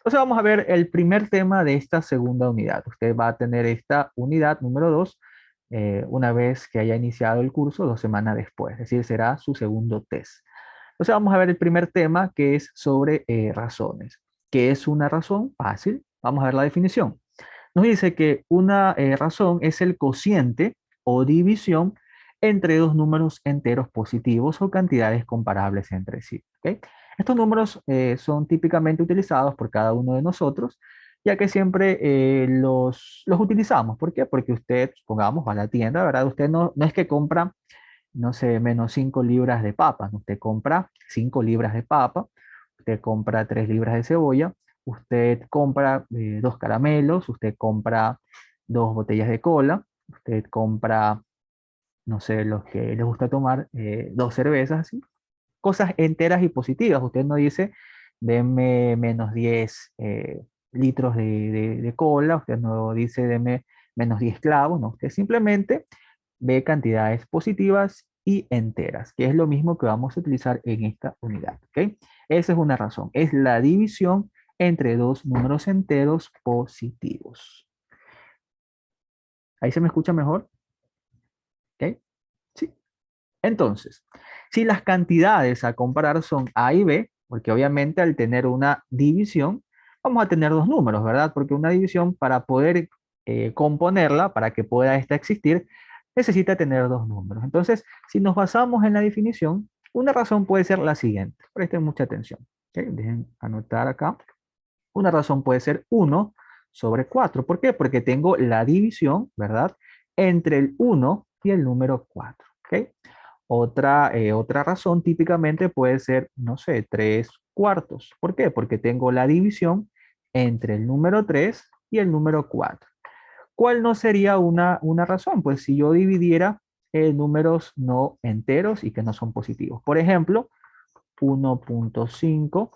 Entonces vamos a ver el primer tema de esta segunda unidad. Usted va a tener esta unidad número 2 una vez que haya iniciado el curso 2 semanas después, es decir, será su segundo test. Entonces vamos a ver el primer tema que es sobre razones. ¿Qué es una razón? Fácil. Vamos a ver la definición. Nos dice que una razón es el cociente o división entre dos números enteros positivos o cantidades comparables entre sí. ¿Ok? Estos números son típicamente utilizados por cada uno de nosotros, ya que siempre los utilizamos. ¿Por qué? Porque usted, supongamos, va a la tienda, ¿verdad? Usted no es que compra, no sé, menos 5 libras de papa, ¿no? Usted compra 5 libras de papa, usted compra 3 libras de cebolla, usted compra 2 caramelos, usted compra 2 botellas de cola, usted compra, no sé, los que les gusta tomar, 2 cervezas, así. Cosas enteras y positivas. Usted no dice, deme menos 10 litros de cola, usted no dice, deme menos 10 clavos, no. Usted simplemente ve cantidades positivas y enteras, que es lo mismo que vamos a utilizar en esta unidad, ¿ok? Esa es una razón, es la división entre dos números enteros positivos. ¿Ahí se me escucha mejor? ¿Ok? Sí. Entonces, si las cantidades a comparar son A y B, porque obviamente al tener una división, vamos a tener dos números, ¿verdad? Porque una división para poder componerla, para que pueda esta existir, necesita tener dos números. Entonces, si nos basamos en la definición, una razón puede ser la siguiente. Presten mucha atención. ¿Ok? Dejen anotar acá. Una razón puede ser 1/4. ¿Por qué? Porque tengo la división, ¿verdad? Entre el 1 y el número 4. ¿Ok? Otra razón típicamente puede ser, no sé, 3/4. ¿Por qué? Porque tengo la división entre el número 3 y el número 4. ¿Cuál no sería una razón? Pues si yo dividiera números no enteros y que no son positivos. Por ejemplo, 1,5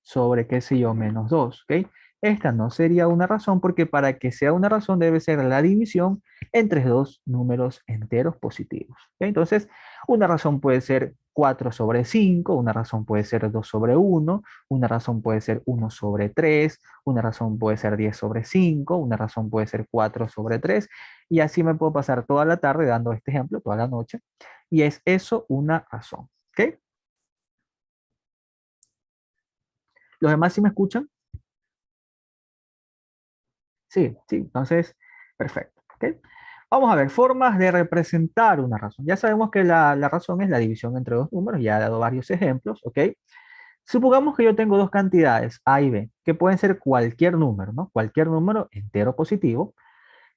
sobre, qué sé yo, menos 2, ¿ok? Esta no sería una razón porque para que sea una razón debe ser la división entre dos números enteros positivos, ¿ok? Entonces, una razón puede ser 4/5, una razón puede ser 2/1, una razón puede ser 1/3, una razón puede ser 10/5, una razón puede ser 4/3, y así me puedo pasar toda la tarde dando este ejemplo, toda la noche, y es eso una razón, ¿ok? ¿Los demás sí me escuchan? Sí, sí, entonces, perfecto. ¿Ok? Vamos a ver, formas de representar una razón. Ya sabemos que la razón es la división entre dos números, ya he dado varios ejemplos, ¿ok? Supongamos que yo tengo dos cantidades, A y B, que pueden ser cualquier número, ¿no? Cualquier número entero positivo.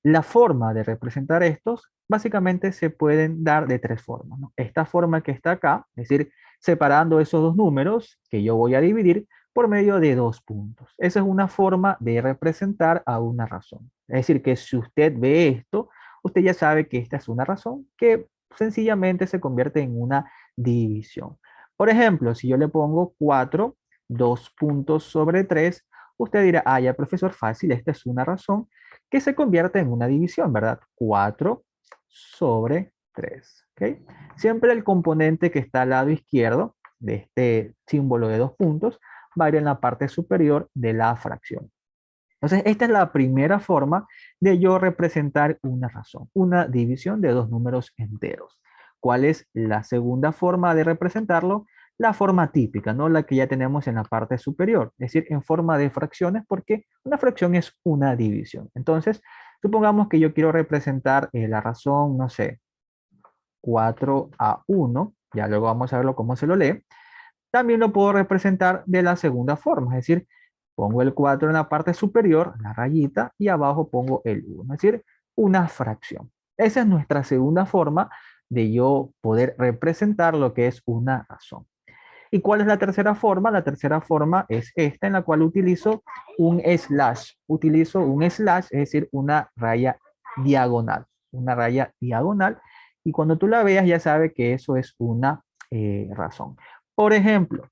La forma de representar estos básicamente se pueden dar de tres formas, ¿no? Esta forma que está acá, es decir, separando esos dos números que yo voy a dividir por medio de dos puntos. Esa es una forma de representar a una razón. Es decir, que si usted ve esto, usted ya sabe que esta es una razón que sencillamente se convierte en una división. Por ejemplo, si yo le pongo 4, 2 puntos sobre 3, usted dirá, ah, ya profesor, fácil, esta es una razón que se convierte en una división, ¿verdad? 4/3, ¿ok? Siempre el componente que está al lado izquierdo de este símbolo de dos puntos va a ir en la parte superior de la fracción. Entonces, esta es la primera forma de yo representar una razón, una división de dos números enteros. ¿Cuál es la segunda forma de representarlo? La forma típica, ¿no? La que ya tenemos en la parte superior, es decir, en forma de fracciones, porque una fracción es una división. Entonces, supongamos que yo quiero representar la razón, no sé, 4/1, ya luego vamos a verlo cómo se lo lee. También lo puedo representar de la segunda forma, es decir, pongo el 4 en la parte superior, la rayita, y abajo pongo el 1, es decir, una fracción. Esa es nuestra segunda forma de yo poder representar lo que es una razón. ¿Y cuál es la tercera forma? La tercera forma es esta en la cual utilizo un slash. Utilizo un slash, es decir, una raya diagonal. Una raya diagonal. Y cuando tú la veas ya sabes que eso es una razón. Por ejemplo,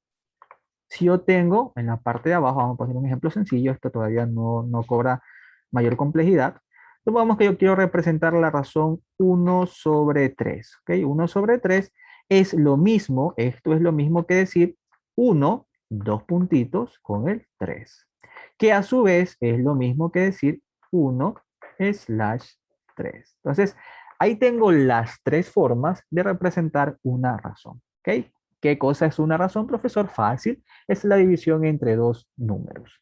si yo tengo en la parte de abajo, vamos a poner un ejemplo sencillo, esto todavía no cobra mayor complejidad. Supongamos que yo quiero representar la razón 1/3, ¿ok? 1/3 es lo mismo, esto es lo mismo que decir 1 dos puntitos con el 3, que a su vez es lo mismo que decir 1 slash 3. Entonces, ahí tengo las tres formas de representar una razón. ¿Ok? ¿Qué cosa es una razón, profesor? Fácil, es la división entre dos números.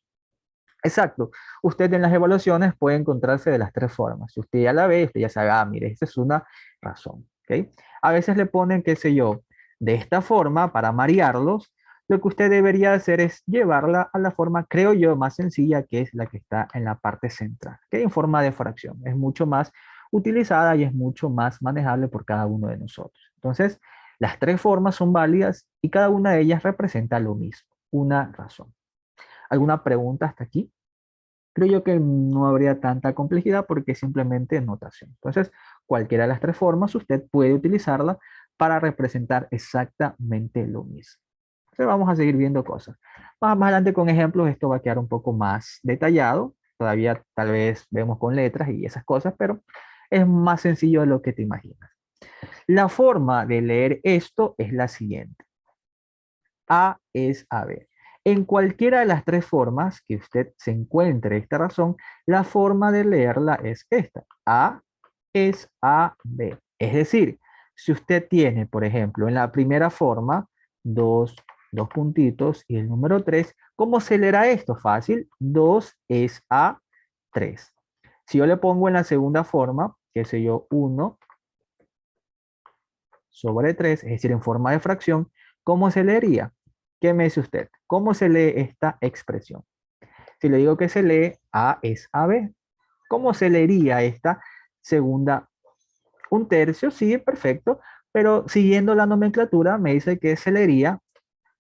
Exacto. Usted en las evaluaciones puede encontrarse de las tres formas. Si usted ya la ve, usted ya sabe, ah, mire, esta es una razón. ¿Ok? A veces le ponen, qué sé yo, de esta forma para marearlos. Lo que usted debería hacer es llevarla a la forma, creo yo, más sencilla, que es la que está en la parte central, que en forma de fracción. Es mucho más utilizada y es mucho más manejable por cada uno de nosotros. Entonces, las tres formas son válidas y cada una de ellas representa lo mismo, una razón. ¿Alguna pregunta hasta aquí? Creo yo que no habría tanta complejidad porque es simplemente notación. Entonces, cualquiera de las tres formas usted puede utilizarla para representar exactamente lo mismo. Entonces, vamos a seguir viendo cosas. Más adelante con ejemplos esto va a quedar un poco más detallado. Todavía tal vez vemos con letras y esas cosas, pero es más sencillo de lo que te imaginas. La forma de leer esto es la siguiente. A es AB. En cualquiera de las tres formas que usted se encuentre esta razón, la forma de leerla es esta. A es AB. Es decir, si usted tiene, por ejemplo, en la primera forma, dos puntitos y el número 3, ¿cómo se leerá esto? Fácil. 2 es A3. Si yo le pongo en la segunda forma, qué sé yo, 1 sobre 3, es decir, en forma de fracción, ¿cómo se leería? ¿Qué me dice usted? ¿Cómo se lee esta expresión? Si le digo que se lee A es AB, ¿cómo se leería esta segunda? Un tercio, sí, perfecto, pero siguiendo la nomenclatura me dice que se leería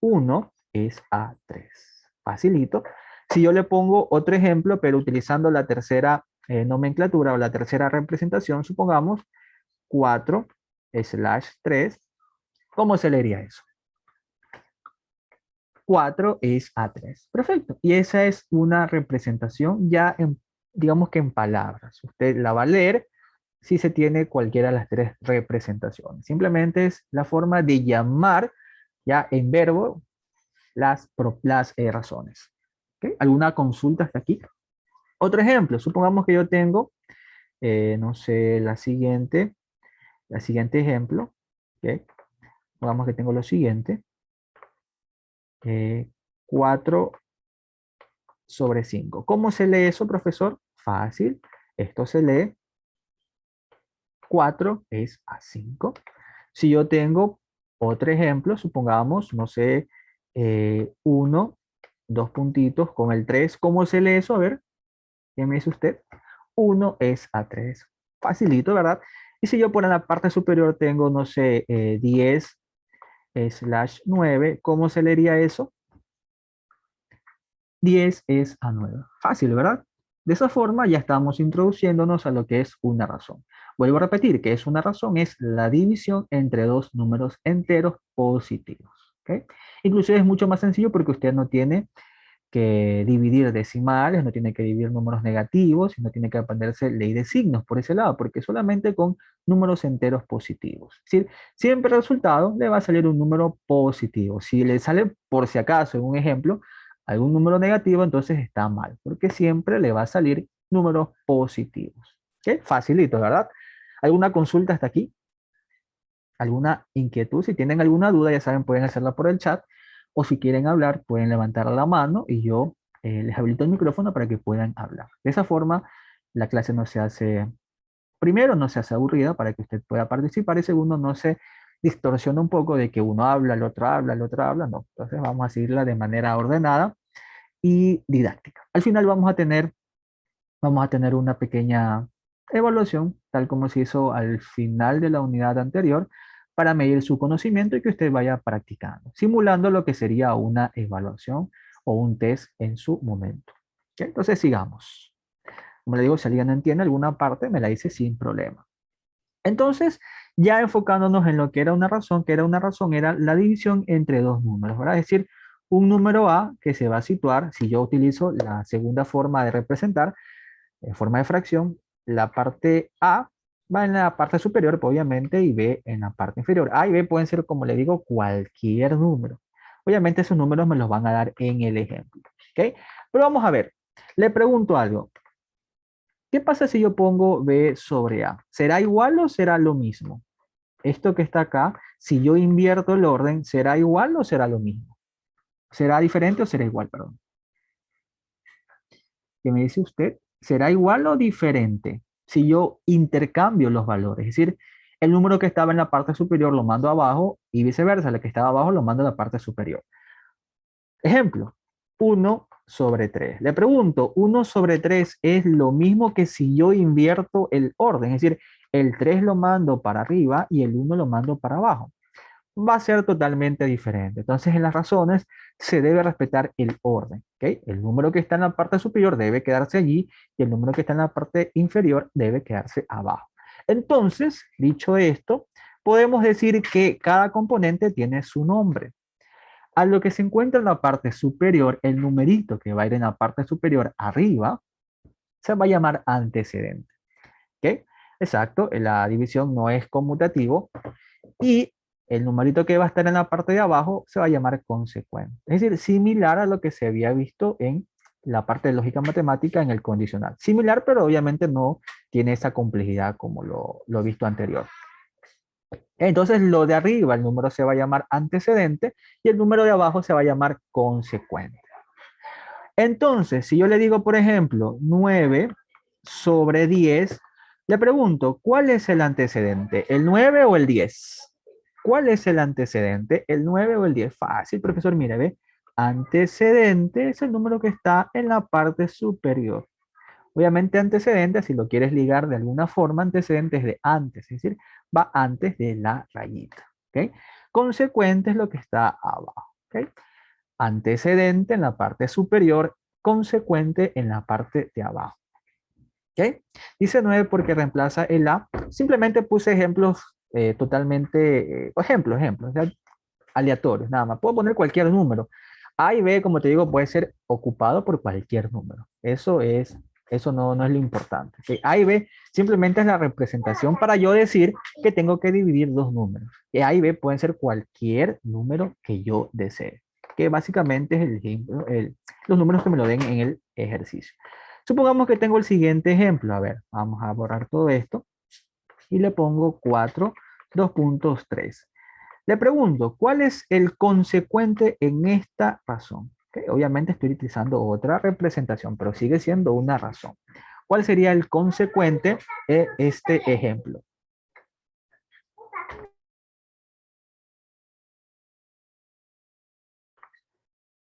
1 es A3. Facilito. Si yo le pongo otro ejemplo, pero utilizando la tercera nomenclatura o la tercera representación, supongamos 4 slash 3, ¿cómo se leería eso? 4 es A3. Perfecto. Y esa es una representación ya en, digamos que en palabras. Usted la va a leer si se tiene cualquiera de las tres representaciones. Simplemente es la forma de llamar ya en verbo las razones. ¿Ok? ¿Alguna consulta hasta aquí? Otro ejemplo, supongamos que yo tengo, no sé, la siguiente ejemplo. ¿Ok? Supongamos que tengo lo siguiente. 4 sobre 5. ¿Cómo se lee eso, profesor? Fácil. Esto se lee 4 es a 5. Si yo tengo otro ejemplo, supongamos, no sé, 1, dos puntitos con el 3. ¿Cómo se lee eso? A ver, ¿qué me dice usted? 1 es a 3. Facilito, ¿verdad? Y si yo por en la parte superior tengo, no sé, 10 slash 9, ¿cómo se leería eso? 10 es a 9. Fácil, ¿verdad? De esa forma ya estamos introduciéndonos a lo que es una razón. Vuelvo a repetir que es una razón, es la división entre dos números enteros positivos. ¿Ok? Inclusive es mucho más sencillo porque usted no tiene que dividir decimales, no tiene que dividir números negativos, y no tiene que aprenderse ley de signos por ese lado, porque solamente con números enteros positivos. Es decir, siempre el resultado le va a salir un número positivo. Si le sale, por si acaso, en un ejemplo, algún número negativo, entonces está mal, porque siempre le va a salir números positivos. ¿Ok? Facilito, ¿verdad? ¿Alguna consulta hasta aquí? ¿Alguna inquietud? Si tienen alguna duda, ya saben, pueden hacerla por el chat, o si quieren hablar, pueden levantar la mano y yo les habilito el micrófono para que puedan hablar. De esa forma, la clase no se hace, primero, no se hace aburrida para que usted pueda participar, y segundo, no se distorsiona un poco de que uno habla, el otro habla, el otro habla, no. Entonces vamos a seguirla de manera ordenada y didáctica. Al final vamos a tener una pequeña evaluación, tal como se hizo al final de la unidad anterior, para medir su conocimiento y que usted vaya practicando, simulando lo que sería una evaluación o un test en su momento. ¿Ok? Entonces sigamos. Como le digo, si alguien no entiende alguna parte, me la dice sin problema. Entonces, ya enfocándonos en lo que era una razón, que era una razón, era la división entre dos números, ¿verdad? Es decir, un número A que se va a situar, si yo utilizo la segunda forma de representar, en forma de fracción, la parte A va en la parte superior, pues, obviamente, y B en la parte inferior. A y B pueden ser, como le digo, cualquier número. Obviamente esos números me los van a dar en el ejemplo. ¿Ok? Pero vamos a ver. Le pregunto algo. ¿Qué pasa si yo pongo B sobre A? ¿Será igual o será lo mismo? Esto que está acá, si yo invierto el orden, ¿será igual o será lo mismo? ¿Será diferente o será igual? Perdón. ¿Qué me dice usted? ¿Será igual o diferente si yo intercambio los valores? Es decir, el número que estaba en la parte superior lo mando abajo y viceversa, el que estaba abajo lo mando a la parte superior. Ejemplo, 1/3. Le pregunto, 1/3 es lo mismo que si yo invierto el orden, es decir, el 3 lo mando para arriba y el 1 lo mando para abajo. Va a ser totalmente diferente. Entonces, en las razones se debe respetar el orden. ¿Ok? El número que está en la parte superior debe quedarse allí y el número que está en la parte inferior debe quedarse abajo. Entonces, dicho esto, podemos decir que cada componente tiene su nombre. A lo que se encuentra en la parte superior, el numerito que va a ir en la parte superior arriba, se va a llamar antecedente. ¿Ok? Exacto, la división no es conmutativo y el numerito que va a estar en la parte de abajo se va a llamar consecuente. Es decir, similar a lo que se había visto en la parte de lógica matemática en el condicional. Similar, pero obviamente no tiene esa complejidad como lo he visto anterior. Entonces, lo de arriba, el número se va a llamar antecedente y el número de abajo se va a llamar consecuente. Entonces, si yo le digo, por ejemplo, 9/10, le pregunto, ¿cuál es el antecedente? ¿El 9 o el 10? ¿Cuál es el antecedente? ¿El 9 o el 10? Fácil, profesor, mire, ve. Antecedente es el número que está en la parte superior. Obviamente antecedente, si lo quieres ligar de alguna forma, antecedente es de antes, es decir, va antes de la rayita. ¿Ok? Consecuente es lo que está abajo. ¿Ok? Antecedente en la parte superior, consecuente en la parte de abajo. ¿Ok? Dice 9 porque reemplaza el A. Simplemente puse ejemplos totalmente, ejemplos, o sea, aleatorios, nada más. Puedo poner cualquier número. A y B, como te digo, puede ser ocupado por cualquier número. Eso no es lo importante. ¿Ok? A y B simplemente es la representación para yo decir que tengo que dividir dos números. Y A y B pueden ser cualquier número que yo desee, que básicamente es el ejemplo, los números que me lo den en el ejercicio. Supongamos que tengo el siguiente ejemplo. A ver, vamos a borrar todo esto y le pongo 4, 2.3. Le pregunto, ¿cuál es el consecuente en esta razón? Ok, obviamente estoy utilizando otra representación, pero sigue siendo una razón. ¿Cuál sería el consecuente de este ejemplo?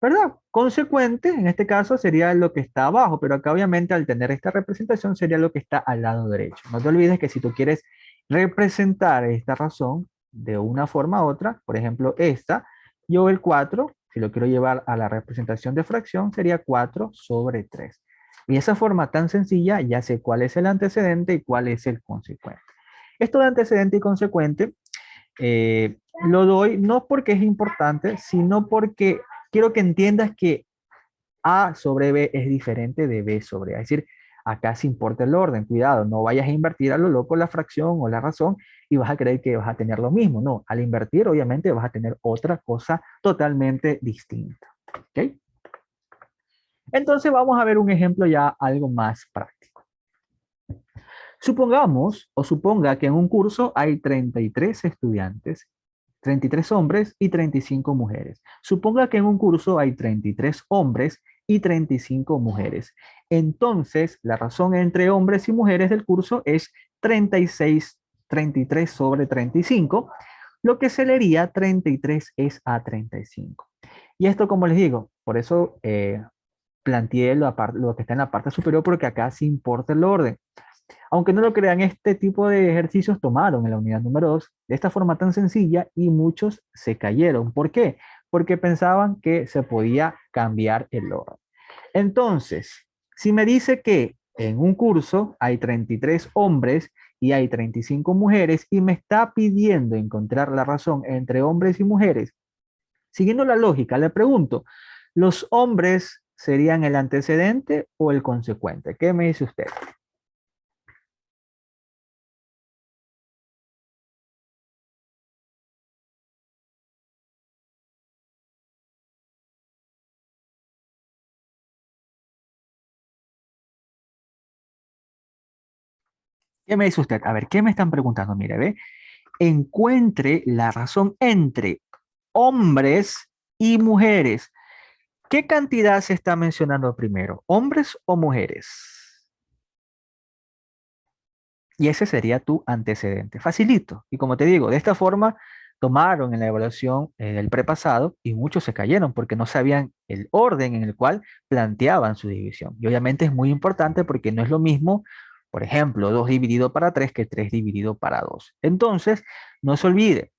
¿Verdad? Consecuente, en este caso, sería lo que está abajo, pero acá obviamente al tener esta representación sería lo que está al lado derecho. No te olvides que si tú quieres representar esta razón de una forma u otra, por ejemplo esta, yo el 4, si lo quiero llevar a la representación de fracción, sería 4/3. Y esa forma tan sencilla, ya sé cuál es el antecedente y cuál es el consecuente. Esto de antecedente y consecuente lo doy no porque es importante, sino porque quiero que entiendas que A sobre B es diferente de B sobre A. Es decir, acá se importa el orden. Cuidado, no vayas a invertir a lo loco la fracción o la razón y vas a creer que vas a tener lo mismo. No, al invertir obviamente vas a tener otra cosa totalmente distinta. ¿Ok? Entonces vamos a ver un ejemplo ya algo más práctico. Supongamos o suponga que en un curso hay 33 estudiantes, 33 hombres y 35 mujeres. Suponga que en un curso hay 33 hombres y 35 mujeres. Entonces, la razón entre hombres y mujeres del curso es 36, 33/35, lo que se leería 33 es a 35. Y esto, como les digo, por eso planteé lo que está en la parte superior, porque acá sí importa el orden. Aunque no lo crean, este tipo de ejercicios tomaron en la unidad número 2 de esta forma tan sencilla y muchos se cayeron. ¿Por qué? Porque pensaban que se podía cambiar el orden. Entonces, si me dice que en un curso hay 33 hombres y hay 35 mujeres y me está pidiendo encontrar la razón entre hombres y mujeres, siguiendo la lógica, le pregunto, ¿los hombres serían el antecedente o el consecuente? ¿Qué me dice usted? ¿Qué me dice usted? A ver, ¿qué me están preguntando? Mire, ve, encuentre la razón entre hombres y mujeres. ¿Qué cantidad se está mencionando primero? ¿Hombres o mujeres? Y ese sería tu antecedente. Facilito. Y como te digo, de esta forma tomaron en la evaluación el prepasado y muchos se cayeron porque no sabían el orden en el cual planteaban su división. Y obviamente es muy importante porque no es lo mismo, por ejemplo, 2 dividido para 3 que 3 dividido para 2. Entonces, no se olvide,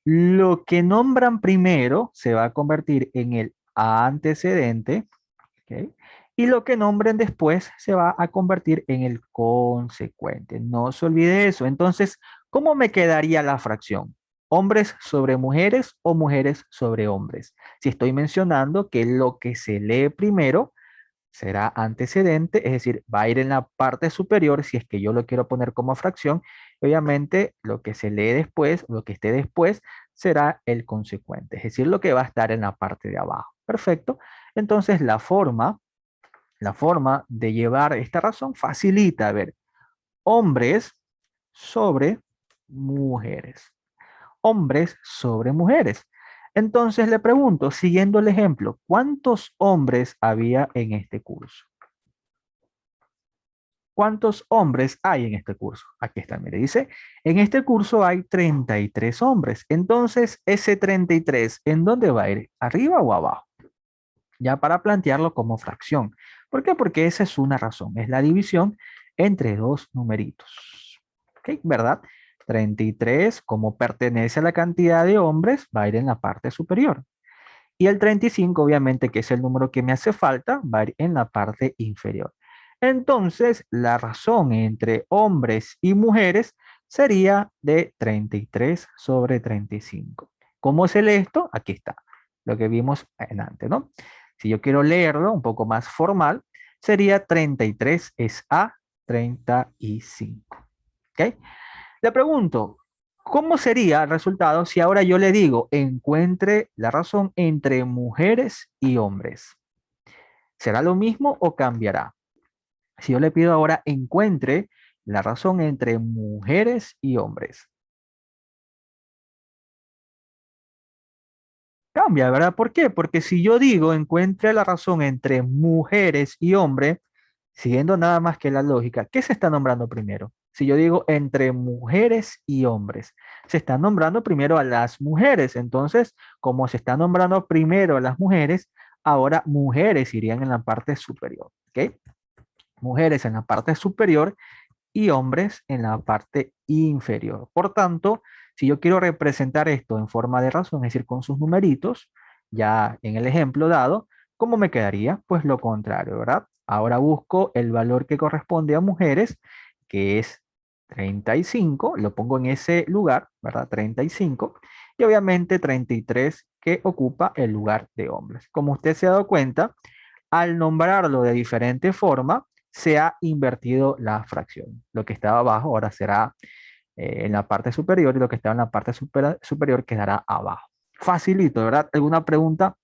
lo que nombran primero se va a convertir en el antecedente. ¿Ok? Y lo que nombren después se va a convertir en el consecuente. No se olvide eso. Entonces, ¿cómo me quedaría la fracción? ¿Hombres sobre mujeres o mujeres sobre hombres? Si estoy mencionando que lo que se lee primero será antecedente, es decir, va a ir en la parte superior si es que yo lo quiero poner como fracción. Obviamente, lo que se lee después, lo que esté después, será el consecuente, es decir, lo que va a estar en la parte de abajo. Perfecto. Entonces, la forma de llevar esta razón facilita, a ver, hombres sobre mujeres. Hombres sobre mujeres. Entonces le pregunto, siguiendo el ejemplo, ¿cuántos hombres había en este curso? ¿Cuántos hombres hay en este curso? Aquí está, mire, dice, en este curso hay 33 hombres. Entonces, ese 33, ¿en dónde va a ir? ¿Arriba o abajo? Ya para plantearlo como fracción. ¿Por qué? Porque esa es una razón, es la división entre dos numeritos. ¿Ok? ¿Verdad? 33, como pertenece a la cantidad de hombres, va a ir en la parte superior. Y el 35, obviamente, que es el número que me hace falta, va a ir en la parte inferior. Entonces, la razón entre hombres y mujeres sería de 33 sobre 35. ¿Cómo se lee esto? Aquí está, lo que vimos en antes, ¿no? Si yo quiero leerlo un poco más formal, sería 33 es a 35. ¿Ok? Le pregunto, ¿cómo sería el resultado si ahora yo le digo, encuentre la razón entre mujeres y hombres? ¿Será lo mismo o cambiará? Si yo le pido ahora, encuentre la razón entre mujeres y hombres. Cambia, ¿verdad? ¿Por qué? Porque si yo digo, encuentre la razón entre mujeres y hombres, siguiendo nada más que la lógica, ¿qué se está nombrando primero? Si yo digo entre mujeres y hombres, se está nombrando primero a las mujeres. Entonces, como se está nombrando primero a las mujeres, ahora mujeres irían en la parte superior. ¿Ok? Mujeres en la parte superior y hombres en la parte inferior. Por tanto, si yo quiero representar esto en forma de razón, es decir, con sus numeritos, ya en el ejemplo dado, ¿cómo me quedaría? Pues lo contrario, ¿verdad? Ahora busco el valor que corresponde a mujeres, que es 35, lo pongo en ese lugar, ¿verdad? 35, y obviamente 33 que ocupa el lugar de hombres. Como usted se ha dado cuenta, al nombrarlo de diferente forma, se ha invertido la fracción. Lo que estaba abajo ahora será en la parte superior y lo que estaba en la parte superior quedará abajo. Facilito, ¿verdad? ¿Alguna pregunta?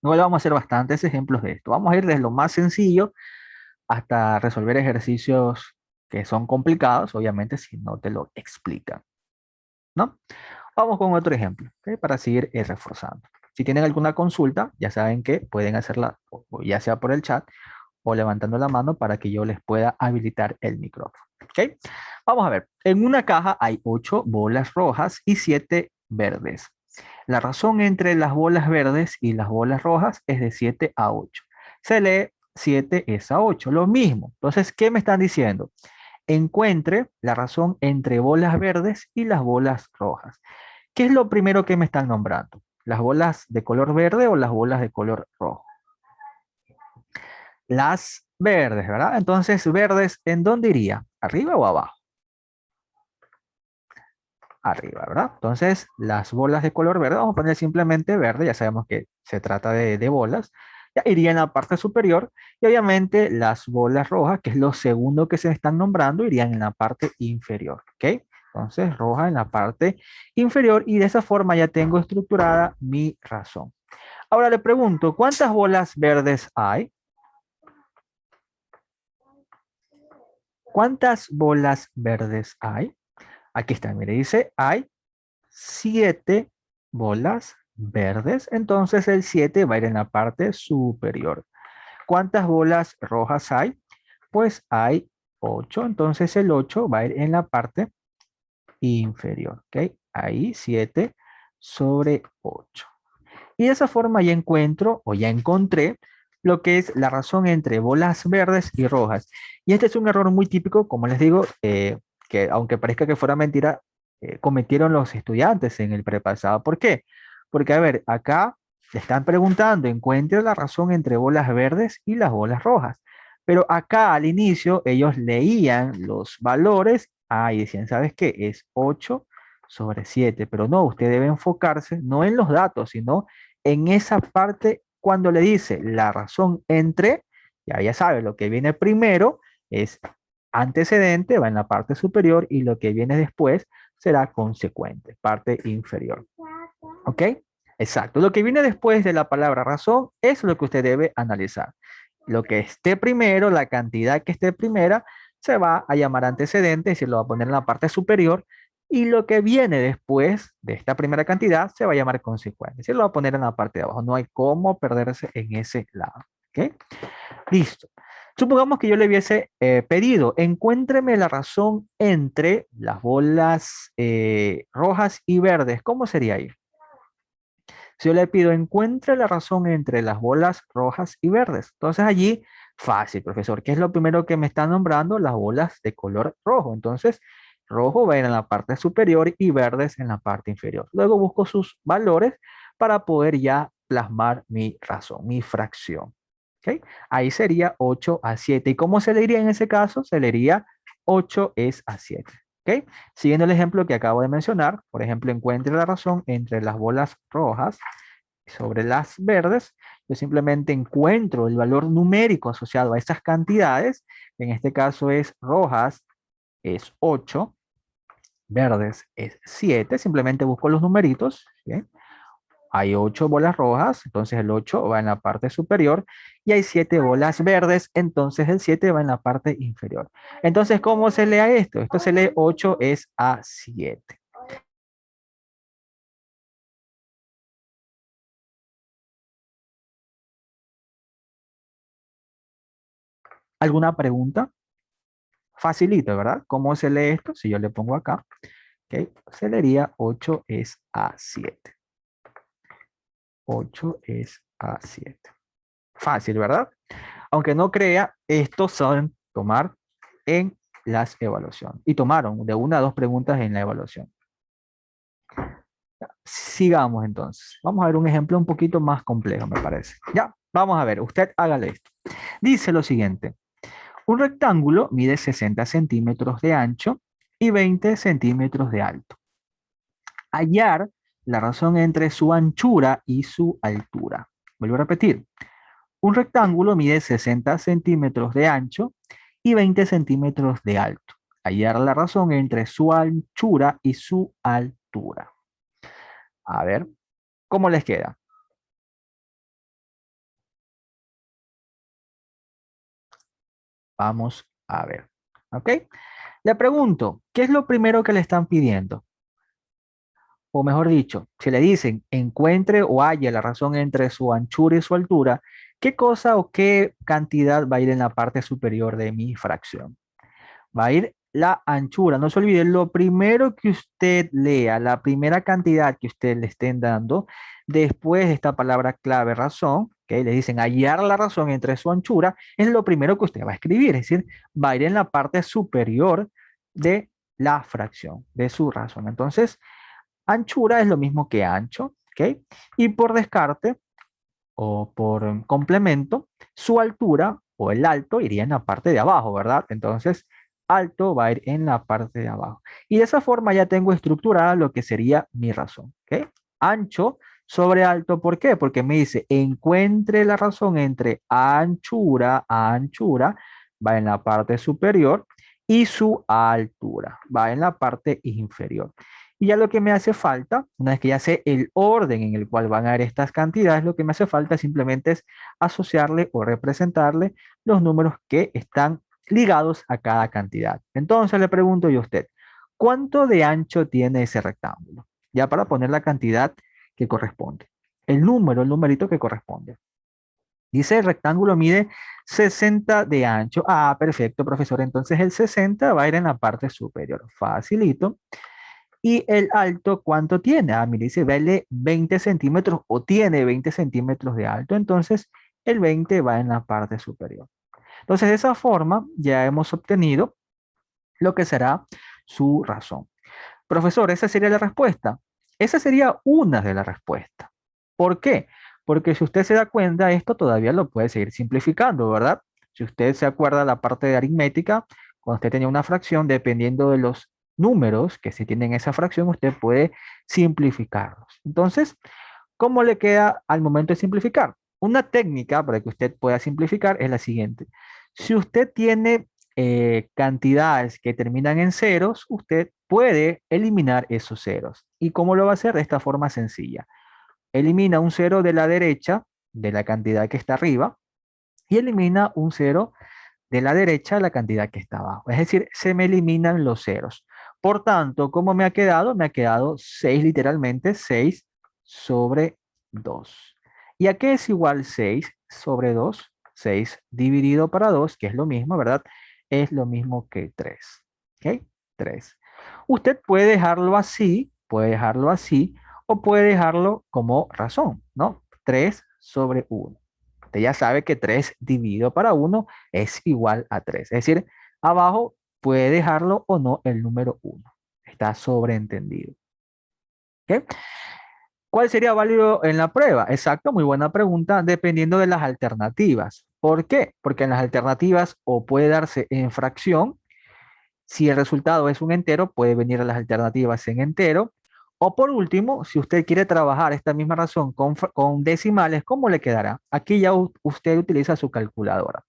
No le vamos a hacer bastantes ejemplos de esto. Vamos a ir desde lo más sencillo hasta resolver ejercicios que son complicados, obviamente, si no te lo explican, ¿no? Vamos con otro ejemplo, ¿ok? Para seguir reforzando. Si tienen alguna consulta, ya saben que pueden hacerla ya sea por el chat o levantando la mano para que yo les pueda habilitar el micrófono. ¿Ok? Vamos a ver. En una caja hay 8 bolas rojas y 7 verdes. La razón entre las bolas verdes y las bolas rojas es de 7 a 8. Se lee 7 es a 8, lo mismo. Entonces, ¿qué me están diciendo? Encuentre la razón entre bolas verdes y las bolas rojas. ¿Qué es lo primero que me están nombrando? ¿Las bolas de color verde o las bolas de color rojo? Las verdes, ¿verdad? Entonces, verdes, ¿en dónde iría? ¿Arriba o abajo? Arriba, ¿verdad? Entonces, las bolas de color verde, vamos a poner simplemente verde, ya sabemos que se trata de bolas, ya iría en la parte superior y obviamente las bolas rojas, que es lo segundo que se están nombrando, irían en la parte inferior, ¿ok? Entonces, roja en la parte inferior y de esa forma ya tengo estructurada mi razón. Ahora le pregunto, ¿cuántas bolas verdes hay? ¿Cuántas bolas verdes hay? Aquí está, mire, dice, hay 7 bolas verdes, entonces el 7 va a ir en la parte superior. ¿Cuántas bolas rojas hay? Pues hay 8, entonces el 8 va a ir en la parte inferior, ¿ok? Ahí 7 sobre 8. Y de esa forma ya encuentro o ya encontré lo que es la razón entre bolas verdes y rojas. Y este es un error muy típico, como les digo, que aunque parezca que fuera mentira, cometieron los estudiantes en el prepasado. ¿Por qué? Porque, a ver, acá le están preguntando, encuentre la razón entre bolas verdes y las bolas rojas. Pero acá al inicio ellos leían los valores, y decían, ¿sabes qué? Es 8 sobre 7, pero no, usted debe enfocarse no en los datos, sino en esa parte cuando le dice la razón entre, ya sabe, lo que viene primero es antecedente, va en la parte superior, y lo que viene después será consecuente, parte inferior. ¿Ok? Exacto. Lo que viene después de la palabra razón es lo que usted debe analizar. Lo que esté primero, la cantidad que esté primera, se va a llamar antecedente, y se lo va a poner en la parte superior, y lo que viene después de esta primera cantidad se va a llamar consecuente. Se lo va a poner en la parte de abajo. No hay cómo perderse en ese lado. ¿Ok? Listo. Supongamos que yo le hubiese pedido, encuéntreme la razón entre las bolas rojas y verdes. ¿Cómo sería ahí? Si yo le pido, encuentre la razón entre las bolas rojas y verdes. Entonces allí, fácil, profesor. ¿Qué es lo primero que me está nombrando? Las bolas de color rojo. Entonces, rojo va a ir en la parte superior y verdes en la parte inferior. Luego busco sus valores para poder ya plasmar mi razón, mi fracción. ¿Ok? Ahí sería 8 a 7. ¿Y cómo se leería en ese caso? Se leería 8 es a 7. ¿Ok? Siguiendo el ejemplo que acabo de mencionar, por ejemplo, encuentre la razón entre las bolas rojas sobre las verdes. Yo simplemente encuentro el valor numérico asociado a estas cantidades. En este caso es rojas, es 8, verdes es 7. Simplemente busco los numeritos. ¿Bien? Hay 8 bolas rojas, entonces el 8 va en la parte superior, y hay 7 bolas verdes, entonces el 7 va en la parte inferior. Entonces, ¿cómo se lee esto? Esto se lee 8 es a 7. ¿Alguna pregunta? Facilito, ¿verdad? ¿Cómo se lee esto? Si yo le pongo acá, ¿ok? Se leería 8 es a 7. 8 es a 7. Fácil, ¿verdad? Aunque no crea, estos son tomar en las evaluaciones. Y tomaron de una a dos preguntas en la evaluación. Sigamos entonces. Vamos a ver un ejemplo un poquito más complejo, me parece. Ya, vamos a ver. Usted hágale esto. Dice lo siguiente. Un rectángulo mide 60 centímetros de ancho y 20 centímetros de alto. Hallar la razón entre su anchura y su altura. Vuelvo a repetir. Un rectángulo mide 60 centímetros de ancho y 20 centímetros de alto. Hallar la razón entre su anchura y su altura. A ver, ¿cómo les queda? Vamos a ver. ¿Ok? Le pregunto, ¿qué es lo primero que le están pidiendo? O mejor dicho, si le dicen encuentre o haya la razón entre su anchura y su altura, ¿qué cosa o qué cantidad va a ir en la parte superior de mi fracción? Va a ir la anchura. No se olvide, lo primero que usted lea, la primera cantidad que usted le estén dando, después de esta palabra clave razón, que le dicen hallar la razón entre su anchura, es lo primero que usted va a escribir. Es decir, va a ir en la parte superior de la fracción, de su razón. Entonces, anchura es lo mismo que ancho, ¿ok? Y por descarte o por complemento, su altura o el alto iría en la parte de abajo, ¿verdad? Entonces, alto va a ir en la parte de abajo. Y de esa forma ya tengo estructurada lo que sería mi razón, ¿ok? Ancho sobre alto, ¿por qué? Porque me dice, encuentre la razón entre anchura a anchura, va en la parte superior, y su altura, va en la parte inferior. Y ya lo que me hace falta, una vez que ya sé el orden en el cual van a ir estas cantidades, lo que me hace falta simplemente es asociarle o representarle los números que están ligados a cada cantidad. Entonces le pregunto yo a usted, ¿cuánto de ancho tiene ese rectángulo? Ya para poner la cantidad que corresponde. El número, el numerito que corresponde. Dice el rectángulo mide 60 de ancho. Ah, perfecto, profesor. Entonces el 60 va a ir en la parte superior. Facilito. ¿Y el alto cuánto tiene? Ah, me dice, vale 20 centímetros o tiene 20 centímetros de alto. Entonces el 20 va en la parte superior. Entonces de esa forma ya hemos obtenido lo que será su razón. Profesor, ¿esa sería la respuesta? Esa sería una de las respuestas. ¿Por qué? Porque si usted se da cuenta, esto todavía lo puede seguir simplificando, ¿verdad? Si usted se acuerda la parte de aritmética, cuando usted tenía una fracción, dependiendo de los números que se tienen en esa fracción, usted puede simplificarlos. Entonces, ¿cómo le queda al momento de simplificar? Una técnica para que usted pueda simplificar es la siguiente. Si usted tiene cantidades que terminan en ceros, usted puede eliminar esos ceros. ¿Y cómo lo va a hacer? De esta forma sencilla. Elimina un cero de la derecha, de la cantidad que está arriba, y elimina un cero de la derecha de la cantidad que está abajo. Es decir, se me eliminan los ceros. Por tanto, ¿cómo me ha quedado? Me ha quedado 6, literalmente 6 sobre 2. ¿Y a qué es igual 6 sobre 2? 6 dividido para 2, que es lo mismo, ¿verdad? Es lo mismo que 3. ¿Ok? 3. Usted puede dejarlo así, o puede dejarlo como razón, ¿no? 3 sobre 1. Usted ya sabe que 3 dividido para 1 es igual a 3. Es decir, abajo puede dejarlo o no el número 1. Está sobreentendido. ¿Ok? ¿Cuál sería válido en la prueba? Exacto, muy buena pregunta, dependiendo de las alternativas. ¿Por qué? Porque en las alternativas o puede darse en fracción, si el resultado es un entero, puede venir a las alternativas en entero. O por último, si usted quiere trabajar esta misma razón con decimales, ¿cómo le quedará? Aquí ya usted utiliza su calculadora.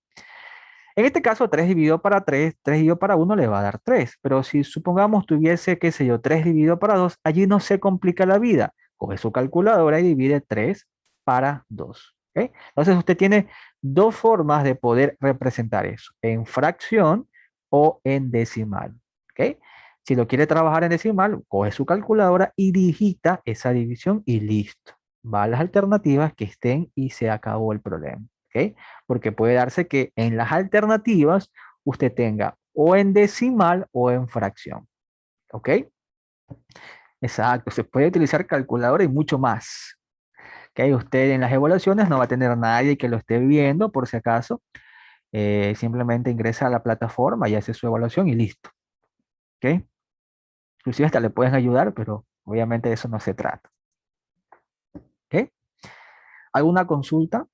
En este caso, 3 dividido para 3, 3 dividido para 1 le va a dar 3. Pero si supongamos tuviese, qué sé yo, 3 dividido para 2, allí no se complica la vida. Coge su calculadora y divide 3 para 2. ¿Ok? Entonces usted tiene dos formas de poder representar eso, en fracción o en decimal. ¿Ok? Si lo quiere trabajar en decimal, coge su calculadora y digita esa división y listo. Va a las alternativas que estén y se acabó el problema. ¿Ok? Porque puede darse que en las alternativas usted tenga o en decimal o en fracción. ¿Ok? Exacto, se puede utilizar calculadora y mucho más. ¿Ok? Usted en las evaluaciones no va a tener a nadie que lo esté viendo por si acaso. Simplemente ingresa a la plataforma y hace su evaluación y listo. ¿Ok? Inclusive hasta le pueden ayudar, pero obviamente de eso no se trata. ¿Ok? ¿Alguna consulta?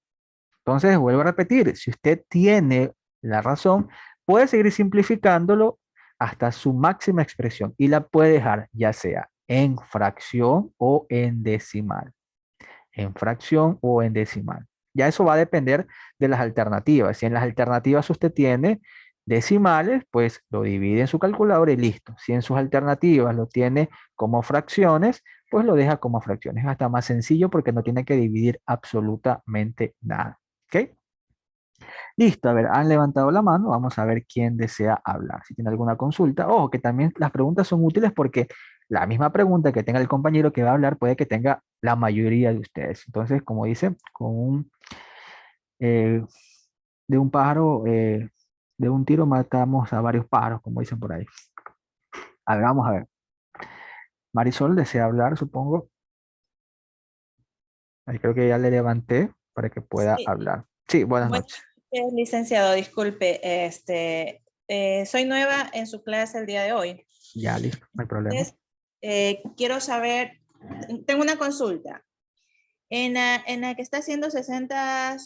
Entonces, vuelvo a repetir, si usted tiene la razón, puede seguir simplificándolo hasta su máxima expresión y la puede dejar ya sea en fracción o en decimal. En fracción o en decimal. Ya eso va a depender de las alternativas. Si en las alternativas usted tiene decimales, pues lo divide en su calculadora y listo. Si en sus alternativas lo tiene como fracciones, pues lo deja como fracciones. Es hasta más sencillo porque no tiene que dividir absolutamente nada. ¿Ok? Listo, a ver, han levantado la mano, vamos a ver quién desea hablar. Si tiene alguna consulta, ojo, que también las preguntas son útiles porque la misma pregunta que tenga el compañero que va a hablar puede que tenga la mayoría de ustedes. Entonces, como dice, eh, de un pájaro, de un tiro matamos a varios pájaros, como dicen por ahí. A ver, vamos a ver. Marisol desea hablar, supongo. Ahí creo que ya le levanté para que pueda Sí, hablar. Sí, buenas buenas noches. noches, licenciado. Disculpe, soy nueva en su clase el día de hoy. Ya, listo, no hay problema. Entonces, quiero saber, tengo una consulta. En la que está haciendo 60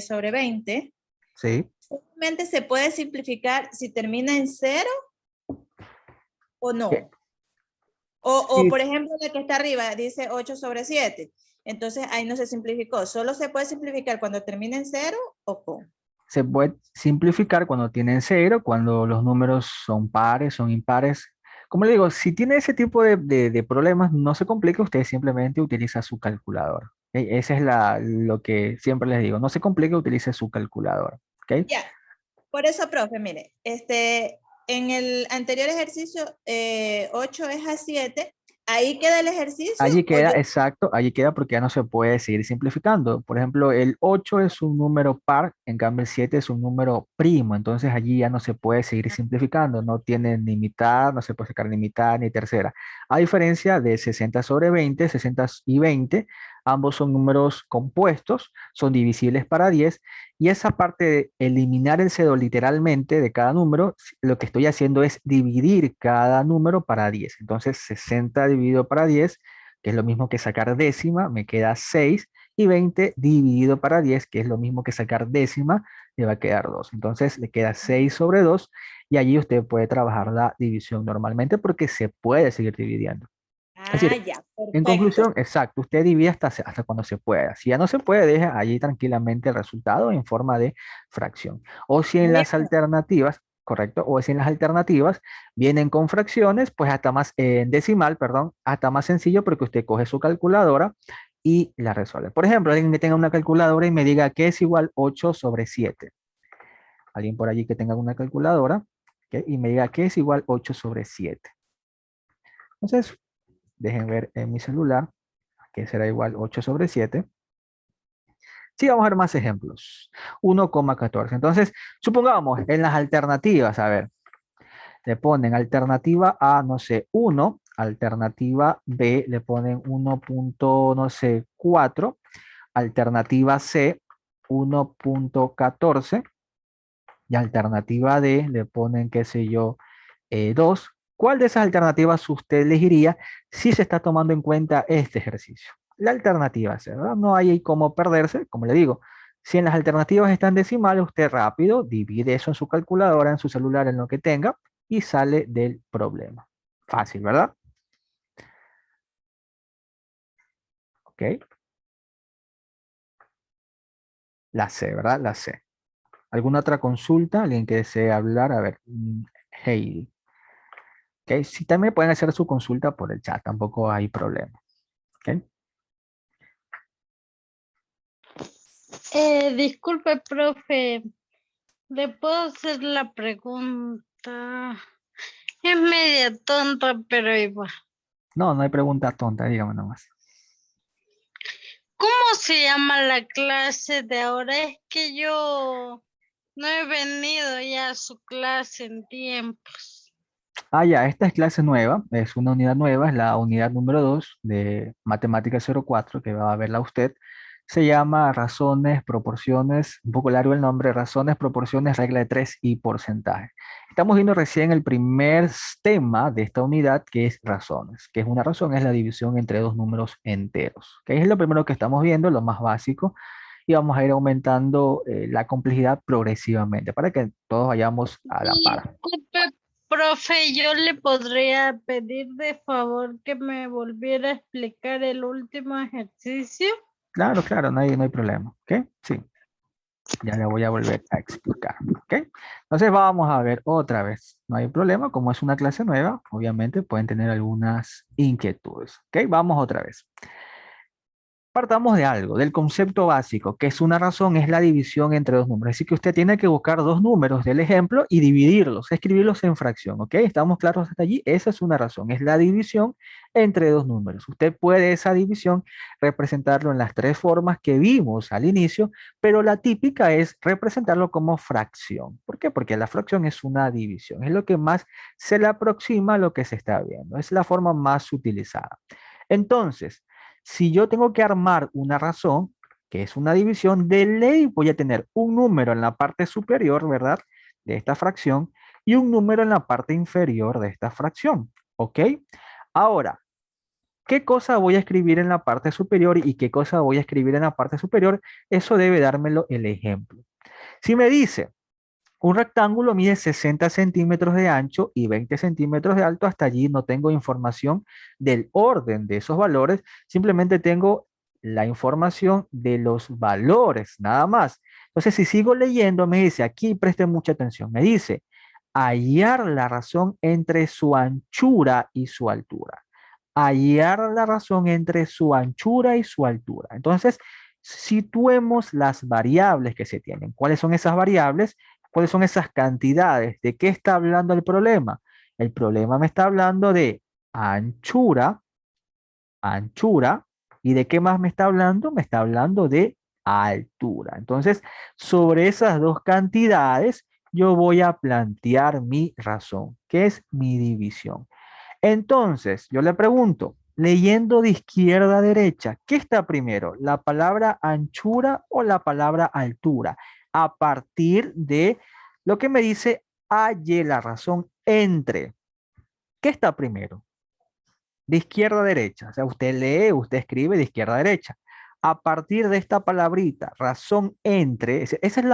sobre 20, Sí. ¿realmente se puede simplificar si termina en cero o Eh, no? O, Sí, por ejemplo, la que está arriba dice 8 sobre 7. Entonces ahí no se simplificó. ¿Solo se puede simplificar cuando termina en cero o con? se puede simplificar cuando tienen cero, cuando los números son pares, son impares. Como le digo, si tiene ese tipo de problemas, no se complique, usted simplemente utiliza su calculadora. ¿Ok? Ese es lo que siempre les digo, no se complique, utilice su calculadora. ¿Ok? Ya. Por eso, profe, mire, en el anterior ejercicio 8 es a 7, ¿ahí queda el ejercicio Allí o queda, yo? exacto, allí queda porque ya no se puede seguir simplificando. Por ejemplo, el 8 es un número par, en cambio el 7 es un número primo, entonces allí ya no se puede seguir simplificando, no tiene ni mitad, no se puede sacar ni mitad ni tercera. A diferencia de 60 sobre 20, 60 y 20, ambos son números compuestos, son divisibles para 10, y esa parte de eliminar el cero literalmente de cada número, lo que estoy haciendo es dividir cada número para 10. Entonces 60 dividido para 10, que es lo mismo que sacar décima, me queda 6, y 20 dividido para 10, que es lo mismo que sacar décima, le va a quedar 2. Entonces le queda 6 sobre 2, y allí usted puede trabajar la división normalmente porque se puede seguir dividiendo. Es Ah, decir, ya, en perfecto. conclusión, exacto, usted divide hasta cuando se pueda. Si ya no se puede, deja allí tranquilamente el resultado en forma de fracción. O si en Muy las bien. alternativas, correcto, o si en las alternativas vienen con fracciones, pues hasta más, en decimal, perdón, hasta más sencillo porque usted coge su calculadora y la resuelve. Por ejemplo, alguien que tenga una calculadora y me diga que es igual 8 sobre 7. Alguien por allí que tenga una calculadora, ¿ok? Y me diga que es igual 8 sobre 7. Entonces, dejen ver en mi celular, que será igual 8 sobre 7. Sí, vamos a ver más ejemplos. 1,14. Entonces, supongamos en las alternativas, a ver, le ponen alternativa A, no sé, 1, alternativa B, le ponen 1 punto, no sé, 4, alternativa C, 1,14, y alternativa D, le ponen, qué sé yo, 2. ¿Cuál de esas alternativas usted elegiría si se está tomando en cuenta este ejercicio? La alternativa C, ¿verdad? No hay cómo perderse, como le digo. Si en las alternativas están decimales, usted rápido divide eso en su calculadora, en su celular, en lo que tenga, y sale del problema. Fácil, ¿verdad? Ok. La C, ¿verdad? La C. ¿Alguna otra consulta? ¿Alguien que desee hablar? A ver, Heidi. Ok. Sí, también pueden hacer su consulta por el chat, tampoco hay problema. Ok. Disculpe, profe, ¿le puedo hacer la pregunta? Es media tonta, pero igual. No, no hay pregunta tonta, dígame nomás. ¿Cómo se llama la clase de ahora? Es que yo no he venido ya a su clase en tiempos. Ah, ya, esta es clase nueva, es una unidad nueva, es la unidad número 2 de Matemática 04 que va a verla usted. Se llama razones, proporciones, un poco largo el nombre, razones, proporciones, regla de 3 y porcentaje. Estamos viendo recién el primer tema de esta unidad que es razones, que es una razón, es la división entre dos números enteros, que es lo primero que estamos viendo, lo más básico, y vamos a ir aumentando la complejidad progresivamente para que todos vayamos a la par. Disculpe, profe, yo le podría pedir de favor que me volviera a explicar el último ejercicio. Claro, claro, no hay problema, ¿ok? Sí, ya le voy a volver a explicar, ¿ok? Entonces vamos a ver otra vez, no hay problema, como es una clase nueva, obviamente pueden tener algunas inquietudes, ¿ok? Vamos otra vez. Partamos de algo, del concepto básico, que es una razón, es la división entre dos números. Así que usted tiene que buscar dos números del ejemplo y dividirlos, escribirlos en fracción, ¿ok? ¿Estamos claros hasta allí? Esa es una razón, es la división entre dos números. Usted puede esa división representarlo en las tres formas que vimos al inicio, pero la típica es representarlo como fracción. ¿Por qué? Porque la fracción es una división, es lo que más se le aproxima a lo que se está viendo, es la forma más utilizada. Entonces, si yo tengo que armar una razón, que es una división, de ley voy a tener un número en la parte superior, ¿verdad? De esta fracción y un número en la parte inferior de esta fracción, ¿ok? Ahora, ¿qué cosa voy a escribir en la parte superior y qué cosa voy a escribir en la parte superior? Eso debe dármelo el ejemplo. Si me dice, un rectángulo mide 60 centímetros de ancho y 20 centímetros de alto. Hasta allí no tengo información del orden de esos valores, simplemente tengo la información de los valores, nada más. Entonces, si sigo leyendo, me dice, aquí preste mucha atención, me dice, hallar la razón entre su anchura y su altura. Hallar la razón entre su anchura y su altura. Entonces, situemos las variables que se tienen. ¿Cuáles son esas variables? ¿Cuáles son esas cantidades? ¿De qué está hablando el problema? El problema me está hablando de anchura, anchura. ¿Y de qué más me está hablando? Me está hablando de altura. Entonces, sobre esas dos cantidades, yo voy a plantear mi razón, que es mi división. Entonces, yo le pregunto, leyendo de izquierda a derecha, ¿qué está primero? ¿La palabra anchura o la palabra altura? A partir de lo que me dice halle la razón entre. ¿Qué está primero? De izquierda a derecha. O sea, usted lee, usted escribe de izquierda a derecha. A partir de esta palabrita, razón entre, esa es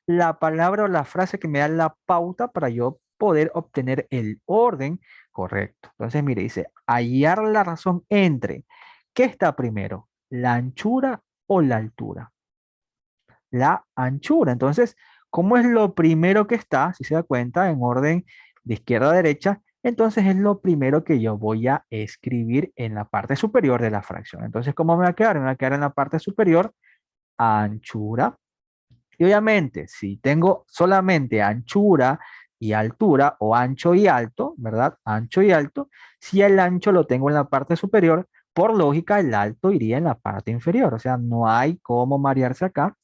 la palabra o la frase que me da la pauta para yo poder obtener el orden correcto. Entonces, mire, dice, hallar la razón entre. ¿Qué está primero? ¿La anchura o la altura? La anchura. Entonces, ¿cómo es lo primero que está? Si se da cuenta, en orden de izquierda a derecha, entonces es lo primero que yo voy a escribir en la parte superior de la fracción. Entonces, ¿cómo me va a quedar? Me va a quedar en la parte superior anchura. Y obviamente, si tengo solamente anchura y altura o ancho y alto, ¿verdad? Ancho y alto, si el ancho lo tengo en la parte superior, por lógica el alto iría en la parte inferior. O sea, no hay cómo marearse acá.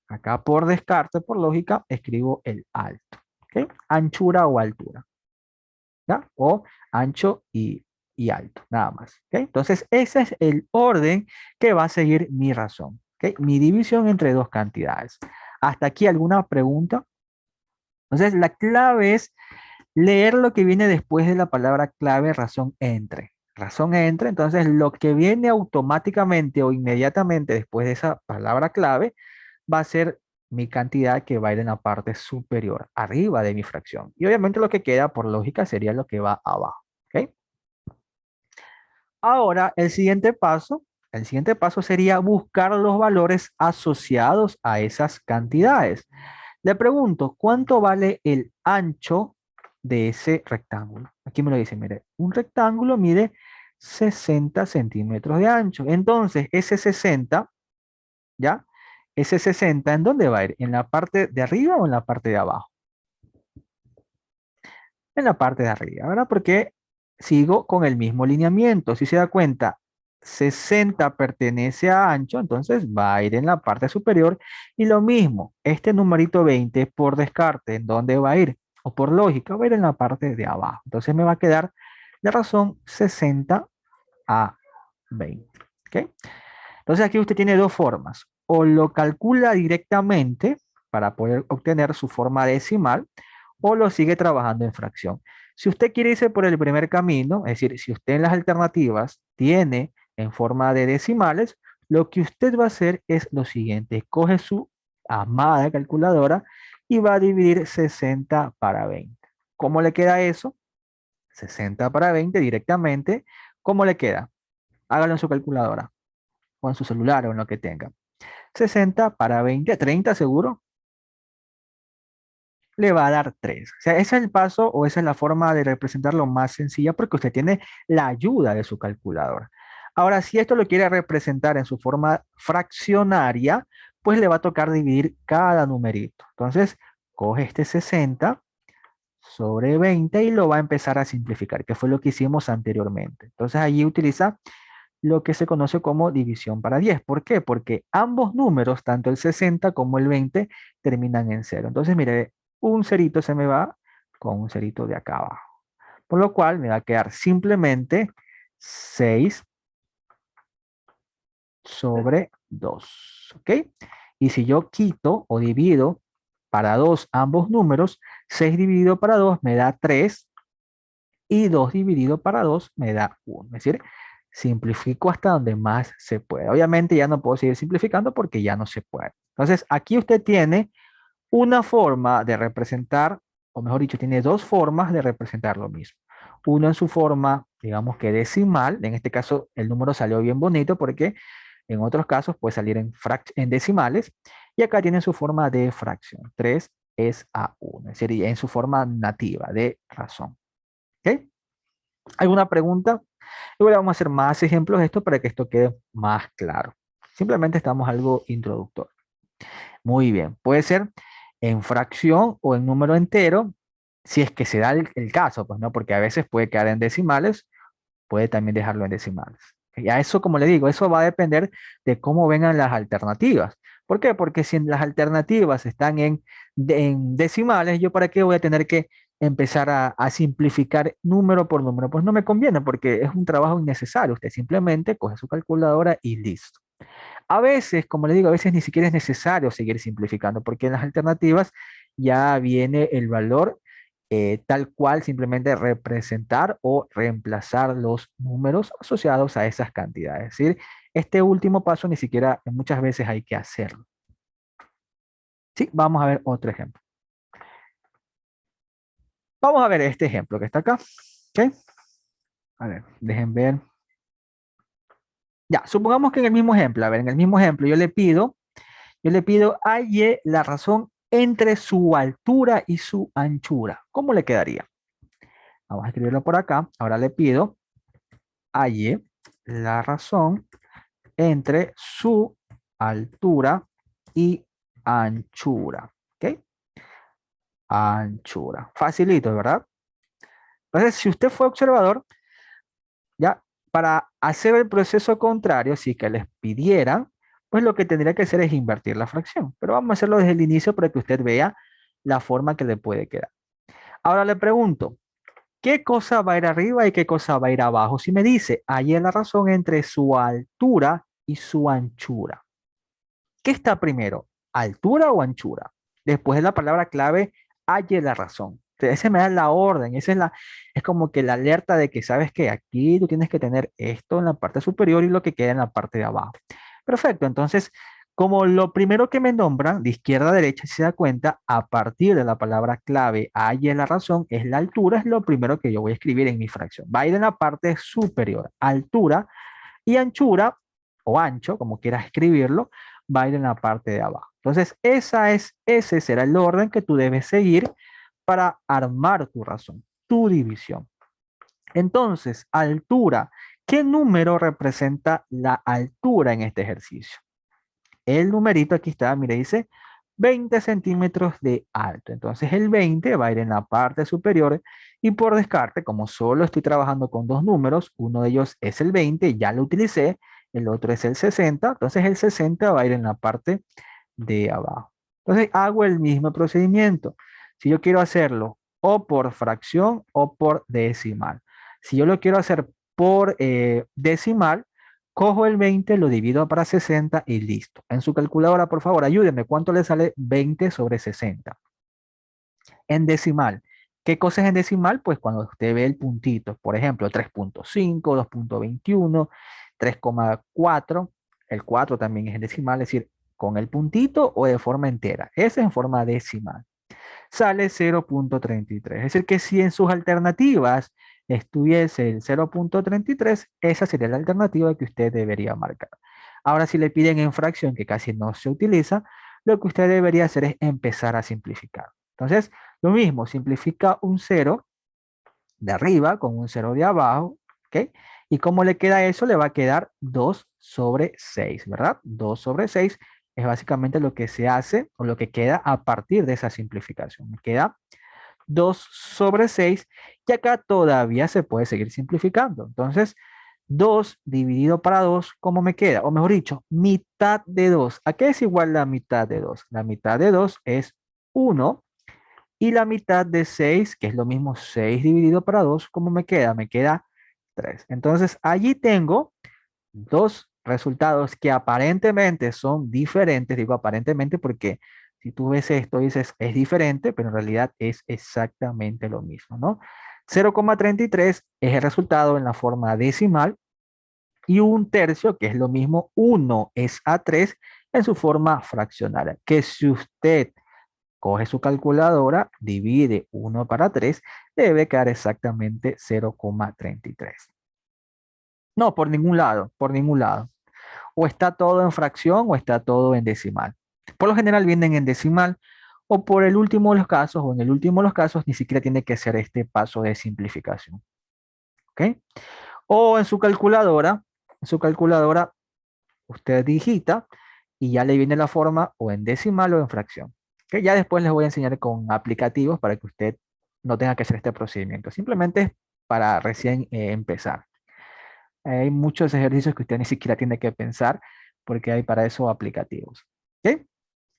Acá por descarte, por lógica, escribo el alto. ¿Ok? Anchura o altura. ¿Ya? O ancho y alto, nada más. ¿Ok? Entonces, ese es el orden que va a seguir mi razón. ¿Ok? Mi división entre dos cantidades. ¿Hasta aquí alguna pregunta? Entonces, la clave es leer lo que viene después de la palabra clave razón entre. Razón entre, entonces lo que viene automáticamente o inmediatamente después de esa palabra clave va a ser mi cantidad que va a ir en la parte superior, arriba de mi fracción. Y obviamente lo que queda por lógica sería lo que va abajo. ¿Ok? Ahora, el siguiente paso sería buscar los valores asociados a esas cantidades. Le pregunto, ¿cuánto vale el ancho de ese rectángulo? Aquí me lo dice, mire, un rectángulo mide 60 centímetros de ancho. Entonces, ese 60, ¿ya? Ese 60, ¿en dónde va a ir? ¿En la parte de arriba o en la parte de abajo? En la parte de arriba, ¿verdad? Porque sigo con el mismo lineamiento. Si se da cuenta, 60 pertenece a ancho, entonces va a ir en la parte superior. Y lo mismo, este numerito 20 por descarte, ¿en dónde va a ir? O por lógica, va a ir en la parte de abajo. Entonces me va a quedar la razón 60 a 20. ¿Ok? Entonces aquí usted tiene dos formas. O lo calcula directamente para poder obtener su forma decimal o lo sigue trabajando en fracción. Si usted quiere irse por el primer camino, es decir, si usted en las alternativas tiene en forma de decimales, lo que usted va a hacer es lo siguiente. Coge su amada calculadora y va a dividir 60 para 20. ¿Cómo le queda eso? 60 para 20 directamente. ¿Cómo le queda? Hágalo en su calculadora o en su celular o en lo que tenga. 60 para 20, 30 seguro, le va a dar 3. O sea, ese es el paso o esa es la forma de representarlo más sencilla porque usted tiene la ayuda de su calculadora. Ahora, si esto lo quiere representar en su forma fraccionaria, pues le va a tocar dividir cada numerito. Entonces, coge este 60 sobre 20 y lo va a empezar a simplificar, que fue lo que hicimos anteriormente. Entonces, allí utiliza lo que se conoce como división para 10. ¿Por qué? Porque ambos números, tanto el 60 como el 20, terminan en cero. Entonces, mire, un cerito se me va con un cerito de acá abajo. Por lo cual me va a quedar simplemente 6 sobre 2. ¿Ok? Y si yo quito o divido para 2 ambos números, 6 dividido para 2 me da 3 y 2 dividido para 2 me da 1. Es decir, simplifico hasta donde más se puede. Obviamente ya no puedo seguir simplificando porque ya no se puede. Entonces, aquí usted tiene una forma de representar, o mejor dicho, tiene dos formas de representar lo mismo. Uno en su forma, digamos que decimal, en este caso el número salió bien bonito porque en otros casos puede salir en decimales, y acá tiene su forma de fracción. 3 es a 1, es decir, en su forma nativa de razón. ¿Ok? ¿Alguna pregunta? Igual vamos a hacer más ejemplos de esto para que esto quede más claro. Simplemente estamos algo introductorio. Muy bien, puede ser. en fracción o en número entero, si es que se da el caso, pues no, porque a veces puede quedar en decimales, puede también dejarlo en decimales. Y a eso, como le digo, eso va a depender de cómo vengan las alternativas. ¿Por qué? Porque si las alternativas están en decimales, ¿yo para qué voy a tener que empezar a simplificar número por número? Pues no me conviene porque es un trabajo innecesario. Usted simplemente coge su calculadora y listo. A veces, como le digo, a veces ni siquiera es necesario seguir simplificando porque en las alternativas ya viene el valor tal cual, simplemente representar o reemplazar los números asociados a esas cantidades. Es decir, este último paso ni siquiera muchas veces hay que hacerlo. Sí, vamos a ver otro ejemplo. Vamos a ver este ejemplo que está acá. ¿Ok? A ver, dejen ver. Ya, supongamos que en el mismo ejemplo, a ver, en el mismo ejemplo yo le pido halle la razón entre su altura y su anchura. ¿Cómo le quedaría? Vamos a escribirlo por acá. Ahora le pido halle la razón entre su altura y anchura. ¿Ok? Anchura. Facilito, ¿verdad? Entonces, si usted fue observador, ya, para hacer el proceso contrario, si que les pidieran, pues lo que tendría que hacer es invertir la fracción. Pero vamos a hacerlo desde el inicio para que usted vea la forma que le puede quedar. Ahora le pregunto, ¿qué cosa va a ir arriba y qué cosa va a ir abajo? Si me dice, ahí es la razón entre su altura y su anchura. ¿Qué está primero? ¿Altura o anchura? Después de la palabra clave, halle la razón. Ese me da la orden, es como que la alerta de que sabes que aquí tú tienes que tener esto en la parte superior y lo que queda en la parte de abajo. Perfecto, entonces, como lo primero que me nombran, de izquierda a derecha, si se da cuenta, a partir de la palabra clave, halle la razón, es la altura, es lo primero que yo voy a escribir en mi fracción. Va a ir en la parte superior, altura y anchura, o ancho, como quieras escribirlo, va a ir en la parte de abajo. Entonces, ese será el orden que tú debes seguir para armar tu razón, tu división. Entonces, altura. ¿Qué número representa la altura en este ejercicio? El numerito aquí está, mire, dice 20 centímetros de alto. Entonces, el 20 va a ir en la parte superior y por descarte, como solo estoy trabajando con dos números, uno de ellos es el 20, ya lo utilicé, el otro es el 60, entonces el 60 va a ir en la parte de abajo. Entonces hago el mismo procedimiento. Si yo quiero hacerlo o por fracción o por decimal. Si yo lo quiero hacer por decimal, cojo el 20, lo divido para 60 y listo. En su calculadora, por favor, ayúdenme. ¿Cuánto le sale 20 sobre 60? En decimal. ¿Qué cosa es en decimal? Pues cuando usted ve el puntito, por ejemplo, 3.5, 2.21, 3,4, el 4 también es en decimal, es decir, con el puntito o de forma entera. Ese es en forma decimal. Sale 0.33. Es decir, que si en sus alternativas estuviese el 0.33, esa sería la alternativa que usted debería marcar. Ahora, si le piden en fracción, que casi no se utiliza, lo que usted debería hacer es empezar a simplificar. Entonces, lo mismo, simplifica un 0 de arriba con un 0 de abajo, ¿ok? ¿Y cómo le queda eso? Le va a quedar 2 sobre 6, ¿verdad? 2 sobre 6 es básicamente lo que se hace o lo que queda a partir de esa simplificación. Me queda 2 sobre 6 y acá todavía se puede seguir simplificando. Entonces, 2 dividido para 2, ¿cómo me queda? O mejor dicho, mitad de 2. ¿A qué es igual la mitad de 2? La mitad de 2 es 1 y la mitad de 6, que es lo mismo 6 dividido para 2, ¿cómo me queda? Me queda 3. Entonces, allí tengo dos resultados que aparentemente son diferentes. Digo aparentemente porque si tú ves esto dices es diferente, pero en realidad es exactamente lo mismo, ¿no? 0,33 es el resultado en la forma decimal y un tercio, que es lo mismo, 1 es a 3 en su forma fraccionaria. Que si usted coge su calculadora, divide 1 para 3, debe quedar exactamente 0,33. No, por ningún lado, por ningún lado. O está todo en fracción o está todo en decimal. Por lo general vienen en decimal o por el último de los casos o en el último de los casos ni siquiera tiene que hacer este paso de simplificación. ¿Ok? O en su calculadora usted digita y ya le viene la forma o en decimal o en fracción. Que ya después les voy a enseñar con aplicativos para que usted no tenga que hacer este procedimiento. Simplemente es para recién empezar. Hay muchos ejercicios que usted ni siquiera tiene que pensar porque hay para eso aplicativos. ¿Ok?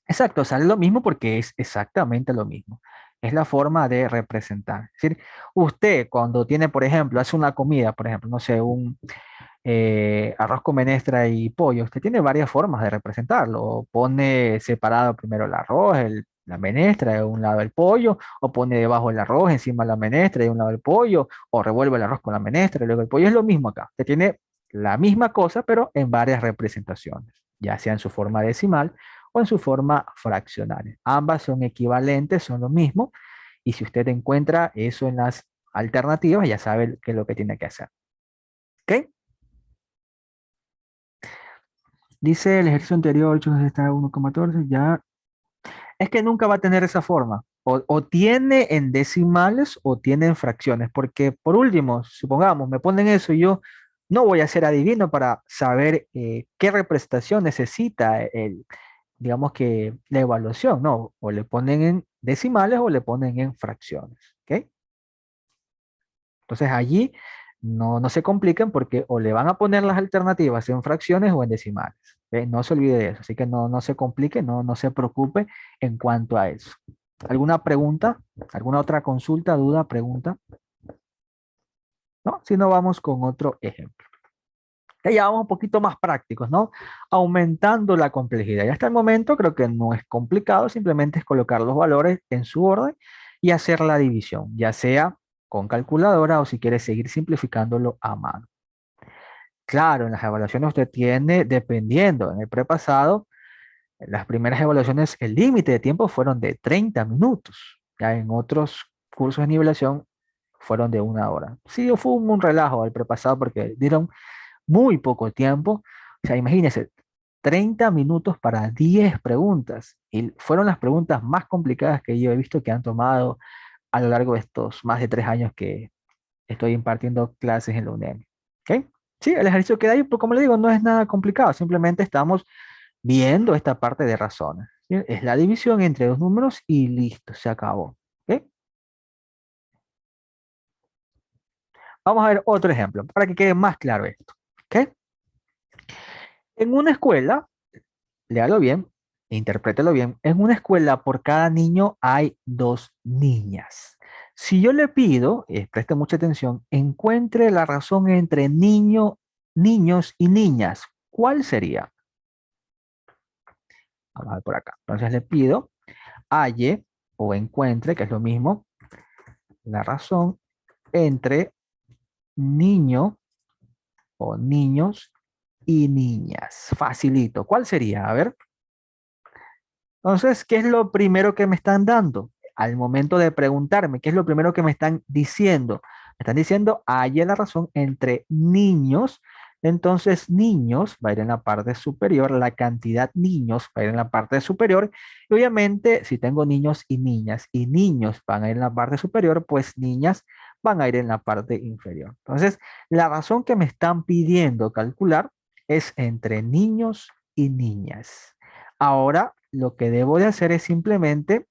Exacto, sale lo mismo porque es exactamente lo mismo. Es la forma de representar. Es decir, usted cuando tiene, por ejemplo, hace una comida, por ejemplo, no sé, un arroz con menestra y pollo, usted tiene varias formas de representarlo. Pone separado primero el arroz, la menestra, de un lado el pollo, o pone debajo el arroz, encima la menestra y de un lado el pollo, o revuelve el arroz con la menestra y luego el pollo. Es lo mismo acá. Usted tiene la misma cosa, pero en varias representaciones, ya sea en su forma decimal o en su forma fraccional. Ambas son equivalentes, son lo mismo, y si usted encuentra eso en las alternativas, ya sabe qué es lo que tiene que hacer. ¿Ok? Dice el ejercicio anterior, 8 está 1,14, ya. Es que nunca va a tener esa forma. O tiene en decimales o tiene en fracciones, porque por último, supongamos, me ponen eso y yo no voy a ser adivino para saber qué representación necesita digamos que la evaluación, ¿no? O le ponen en decimales o le ponen en fracciones, ¿ok? Entonces allí no se compliquen porque o le van a poner las alternativas en fracciones o en decimales, ¿ok? No se olvide de eso, así que no se complique, no se preocupe en cuanto a eso. ¿Alguna pregunta? ¿Alguna otra consulta, duda, pregunta? ¿No? Si no, vamos con otro ejemplo. Ya vamos un poquito más prácticos, ¿no? Aumentando la complejidad. Ya hasta el momento creo que no es complicado, simplemente es colocar los valores en su orden y hacer la división, ya sea con calculadora o si quiere seguir simplificándolo a mano. Claro, en las evaluaciones usted tiene, dependiendo, en el prepasado, las primeras evaluaciones, el límite de tiempo fueron de 30 minutos. Ya en otros cursos de nivelación fueron de 1 hora. Sí, fue un relajo el prepasado porque dieron muy poco tiempo. O sea, imagínense, 30 minutos para 10 preguntas. Y fueron las preguntas más complicadas que yo he visto que han tomado a lo largo de estos más de 3 años que estoy impartiendo clases en la UNEM. ¿Ok? Sí, el ejercicio que hay, pues como le digo, no es nada complicado. Simplemente estamos viendo esta parte de razones. ¿Sí? Es la división entre dos números y listo, se acabó. ¿Ok? Vamos a ver otro ejemplo para que quede más claro esto. ¿Ok? En una escuela, léalo bien, interprételo bien. En una escuela por cada niño hay 2 niñas. Si yo le pido, preste mucha atención, encuentre la razón entre niños y niñas, ¿cuál sería? Vamos a ver por acá. Entonces le pido, halle o encuentre, que es lo mismo, la razón entre niño o niños y niñas. Facilito. ¿Cuál sería? A ver. Entonces, ¿qué es lo primero que me están dando? Al momento de preguntarme, ¿qué es lo primero que me están diciendo? Me están diciendo, hay la razón entre niños. Entonces, niños va a ir en la parte superior, la cantidad niños va a ir en la parte superior. Y obviamente, si tengo niños y niños van a ir en la parte superior, pues niñas van a ir en la parte inferior. Entonces, la razón que me están pidiendo calcular es entre niños y niñas. Ahora lo que debo de hacer es simplemente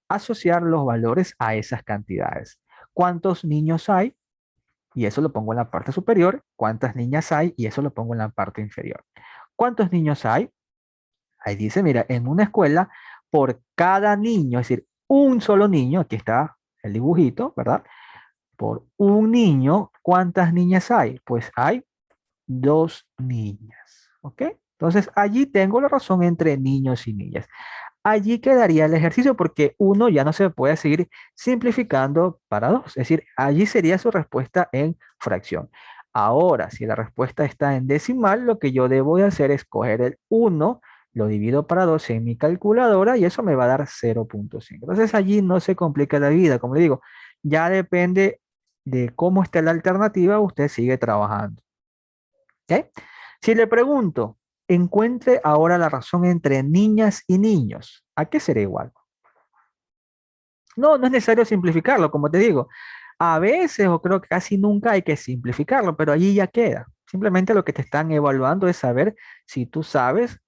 asociar los valores a esas cantidades. ¿Cuántos niños hay? Y eso lo pongo en la parte superior. ¿Cuántas niñas hay? Y eso lo pongo en la parte inferior. ¿Cuántos niños hay? Ahí dice, mira, en una escuela, por cada niño, es decir, un solo niño, aquí está el dibujito, ¿verdad? Por un niño, ¿cuántas niñas hay? Pues hay 2 niñas, ¿ok? Entonces allí tengo la razón entre niños y niñas. Allí quedaría el ejercicio porque uno ya no se puede seguir simplificando para 2. Es decir, allí sería su respuesta en fracción. Ahora, si la respuesta está en decimal, lo que yo debo de hacer es coger el 1, lo divido para 2 en mi calculadora y eso me va a dar 0,5. Entonces allí no se complica la vida. Como le digo, ya depende de cómo está la alternativa, usted sigue trabajando. ¿Ok? Si le pregunto, encuentre ahora la razón entre niñas y niños, ¿a qué será igual? No es necesario simplificarlo, como te digo. A veces, o creo que casi nunca hay que simplificarlo, pero allí ya queda. Simplemente lo que te están evaluando es saber si tú sabes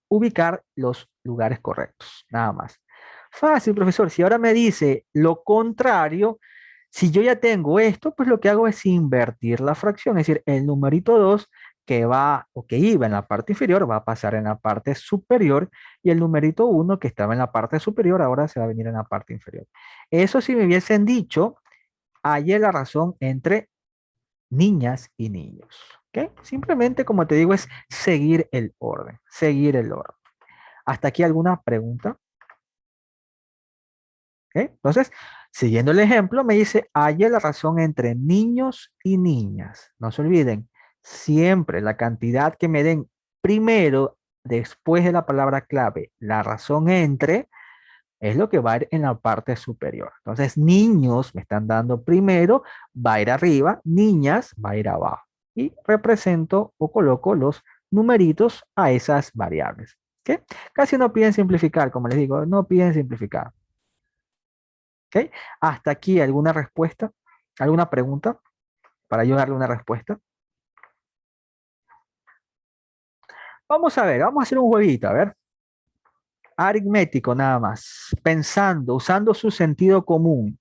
ubicar los lugares correctos, nada más. Fácil, profesor. Si ahora me dice lo contrario, si yo ya tengo esto, pues lo que hago es invertir la fracción, es decir, el numerito 2 que va o que iba en la parte inferior va a pasar en la parte superior y el numerito 1 que estaba en la parte superior ahora se va a venir en la parte inferior. Eso si me hubiesen dicho, hallé la razón entre niñas y niños. ¿Ok? Simplemente, como te digo, es seguir el orden, seguir el orden. ¿Hasta aquí alguna pregunta? ¿Ok? Entonces, siguiendo el ejemplo, me dice, haya la razón entre niños y niñas. No se olviden, siempre la cantidad que me den primero, después de la palabra clave, la razón entre, es lo que va a ir en la parte superior. Entonces, niños me están dando primero, va a ir arriba, niñas va a ir abajo. Y represento o coloco los numeritos a esas variables. ¿Ok? Casi no piden simplificar, como les digo, no piden simplificar. ¿Ok? Hasta aquí alguna respuesta, alguna pregunta para yo darle una respuesta. Vamos a ver, vamos a hacer un jueguito, a ver. Aritmético nada más, pensando, usando su sentido común,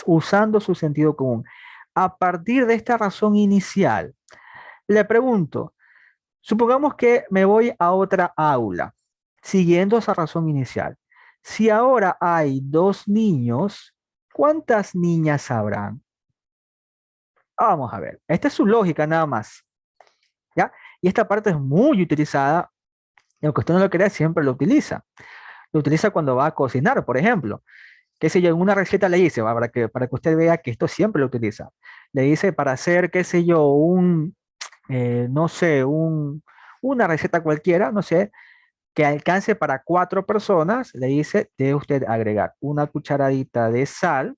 usando su sentido común. A partir de esta razón inicial, le pregunto, supongamos que me voy a otra aula, siguiendo esa razón inicial. Si ahora hay 2 niños, ¿cuántas niñas habrán? Vamos a ver, esta es su lógica nada más, ¿ya? Y esta parte es muy utilizada, y aunque usted no lo crea, siempre lo utiliza. Lo utiliza cuando va a cocinar, por ejemplo. Qué sé yo, en una receta le dice, ¿va? Para que usted vea que esto siempre lo utiliza. Le dice para hacer, qué sé yo, no sé, una receta cualquiera, no sé, que alcance para 4 personas, le dice, debe usted agregar una cucharadita de sal,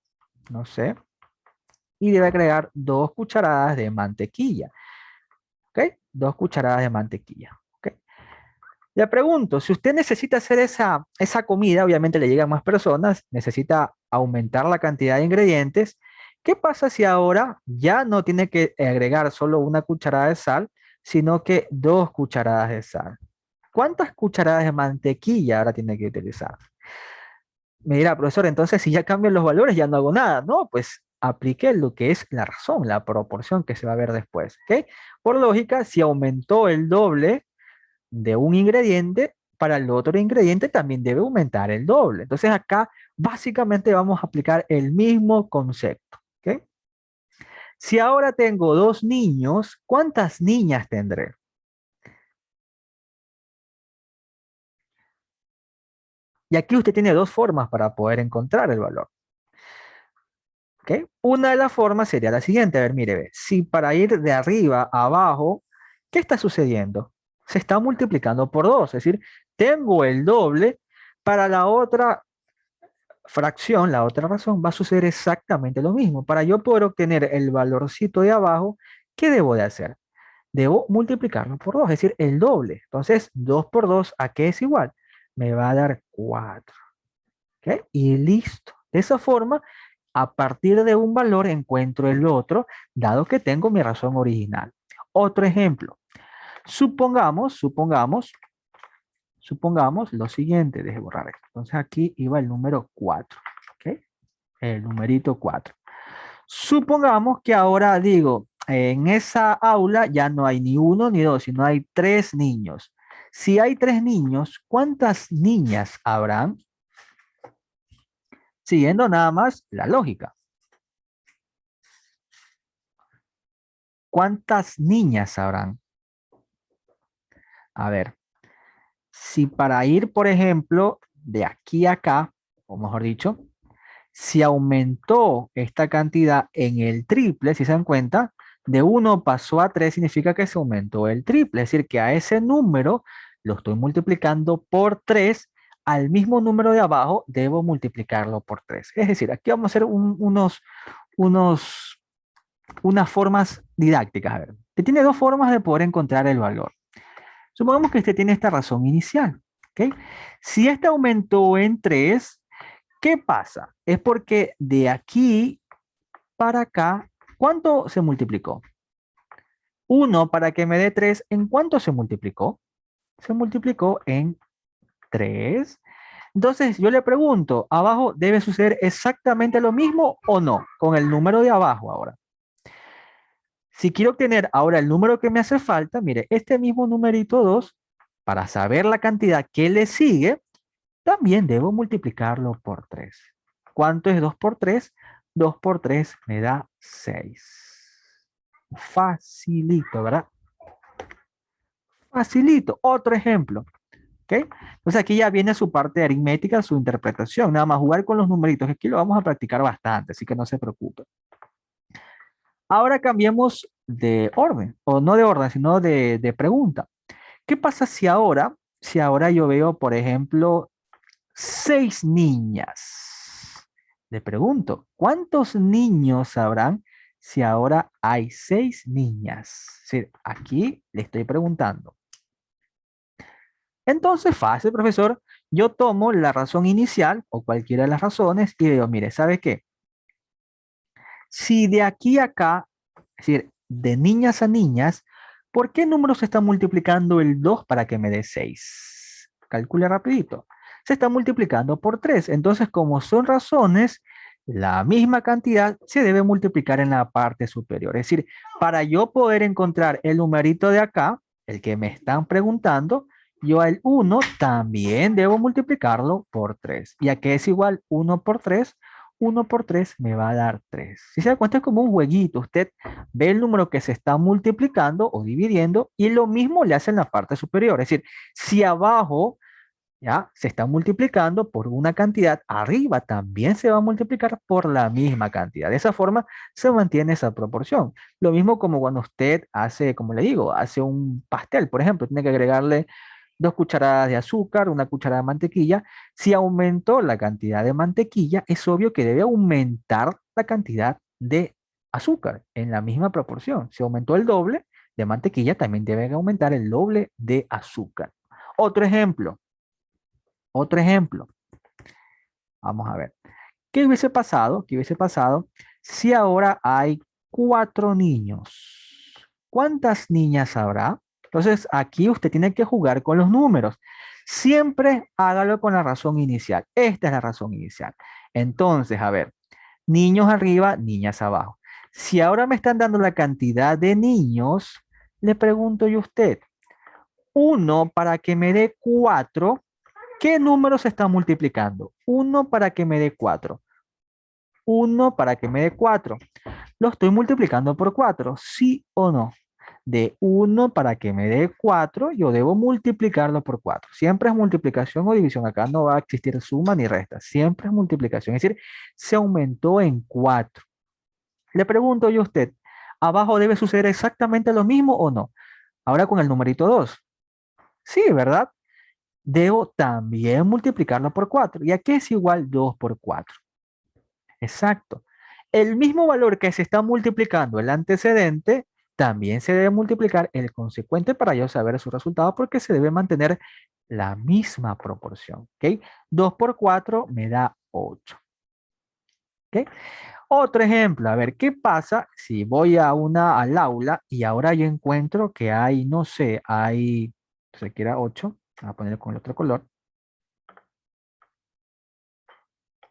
no sé, y debe agregar 2 cucharadas de mantequilla. ¿Ok? 2 cucharadas de mantequilla. ¿Ok? Le pregunto, si usted necesita hacer esa comida, obviamente le llegan más personas, necesita aumentar la cantidad de ingredientes. ¿Qué pasa si ahora ya no tiene que agregar solo una cucharada de sal, sino que 2 cucharadas de sal? ¿Cuántas cucharadas de mantequilla ahora tiene que utilizar? Me dirá, profesor, entonces si ya cambian los valores ya no hago nada. No, pues aplique lo que es la razón, la proporción que se va a ver después. ¿Ok? Por lógica, si aumentó el doble de un ingrediente, para el otro ingrediente también debe aumentar el doble. Entonces acá básicamente vamos a aplicar el mismo concepto. ¿Ok? Si ahora tengo 2 niños, ¿cuántas niñas tendré? Y aquí usted tiene 2 formas para poder encontrar el valor. ¿Ok? Una de las formas sería la siguiente. A ver, mire, ve, si para ir de arriba a abajo, ¿qué está sucediendo? Se está multiplicando por 2, es decir, tengo el doble. Para la otra fracción, la otra razón, va a suceder exactamente lo mismo. Para yo poder obtener el valorcito de abajo, ¿qué debo de hacer? Debo multiplicarlo por 2, es decir, el doble. Entonces, 2 por 2, ¿a qué es igual? Me va a dar 4. ¿Ok? Y listo. De esa forma, a partir de un valor encuentro el otro, dado que tengo mi razón original. Otro ejemplo. Supongamos lo siguiente, deje borrar esto. Entonces aquí iba el número 4. ¿Ok? El numerito 4. Supongamos que ahora digo, en esa aula ya no hay ni 1 ni 2, sino hay 3 niños. Si hay 3 niños, ¿cuántas niñas habrán? Siguiendo nada más la lógica. ¿Cuántas niñas habrán? A ver, si para ir, por ejemplo, de aquí a acá, o mejor dicho, si aumentó esta cantidad en el triple, si se dan cuenta, de 1 pasó a 3 significa que se aumentó el triple. Es decir, que a ese número lo estoy multiplicando por 3, al mismo número de abajo debo multiplicarlo por 3. Es decir, aquí vamos a hacer unos, unas formas didácticas. A ver, usted tiene 2 formas de poder encontrar el valor. Supongamos que usted tiene esta razón inicial. ¿Ok? Si este aumentó en 3, ¿qué pasa? Es porque de aquí para acá, ¿cuánto se multiplicó? 1 para que me dé 3, ¿en cuánto se multiplicó? Se multiplicó en 3. Entonces yo le pregunto, ¿abajo debe suceder exactamente lo mismo o no? Con el número de abajo ahora. Si quiero obtener ahora el número que me hace falta, mire, este mismo numerito 2, para saber la cantidad que le sigue, también debo multiplicarlo por 3. ¿Cuánto es 2 por 3? 2 por 3 me da 6. Facilito, ¿verdad? Facilito. Otro ejemplo. ¿Ok? Entonces aquí ya viene su parte aritmética, su interpretación. Nada más jugar con los numeritos. Aquí lo vamos a practicar bastante, así que no se preocupe. Ahora cambiemos de orden, o no de orden, sino de pregunta. ¿Qué pasa si ahora yo veo, por ejemplo, 6 niñas? Le pregunto, ¿cuántos niños habrán si ahora hay 6 niñas? Sí, aquí le estoy preguntando. Entonces, fácil, profesor. Yo tomo la razón inicial o cualquiera de las razones y digo, mire, ¿sabe qué? Si de aquí a acá, es decir, de niñas a niñas, ¿por qué número se está multiplicando el 2 para que me dé 6? Calcule rapidito. Se está multiplicando por 3. Entonces, como son razones, la misma cantidad se debe multiplicar en la parte superior. Es decir, para yo poder encontrar el numerito de acá, el que me están preguntando, yo al 1 también debo multiplicarlo por 3. Ya que es igual 1 por 3, 1 por 3 me va a dar 3. Si se da cuenta es como un jueguito. Usted ve el número que se está multiplicando o dividiendo y lo mismo le hace en la parte superior. Es decir, si abajo ya se está multiplicando por una cantidad, arriba también se va a multiplicar por la misma cantidad. De esa forma se mantiene esa proporción. Lo mismo como cuando usted hace, como le digo, hace un pastel, por ejemplo, tiene que agregarle 2 cucharadas de azúcar, 1 cucharada de mantequilla. Si aumentó la cantidad de mantequilla, es obvio que debe aumentar la cantidad de azúcar en la misma proporción. Si aumentó el doble de mantequilla, también debe aumentar el doble de azúcar. Otro ejemplo, otro ejemplo. Vamos a ver. ¿Qué hubiese pasado? ¿Qué hubiese pasado si ahora hay 4 niños? ¿Cuántas niñas habrá? Entonces, aquí usted tiene que jugar con los números. Siempre hágalo con la razón inicial. Esta es la razón inicial. Entonces, a ver, niños arriba, niñas abajo. Si ahora me están dando la cantidad de niños, le pregunto yo a usted, 1 para que me dé 4, ¿qué número se está multiplicando? 1 para que me dé 4. 1 para que me dé 4. Lo estoy multiplicando por 4, ¿sí o no? De 1 para que me dé 4, yo debo multiplicarlo por 4. Siempre es multiplicación o división. Acá no va a existir suma ni resta. Siempre es multiplicación. Es decir, se aumentó en 4. Le pregunto yo a usted, ¿abajo debe suceder exactamente lo mismo o no? Ahora con el numerito 2. Sí, ¿verdad? Debo también multiplicarlo por 4. ¿Y a qué es igual 2 por 4? Exacto. El mismo valor que se está multiplicando el antecedente, también se debe multiplicar el consecuente para yo saber su resultado porque se debe mantener la misma proporción. ¿Ok? 2 por 4 me da 8. ¿Ok? Otro ejemplo, a ver, ¿qué pasa si voy al aula y ahora yo encuentro que hay, no sé, hay, se quiera 8, voy a ponerlo con el otro color.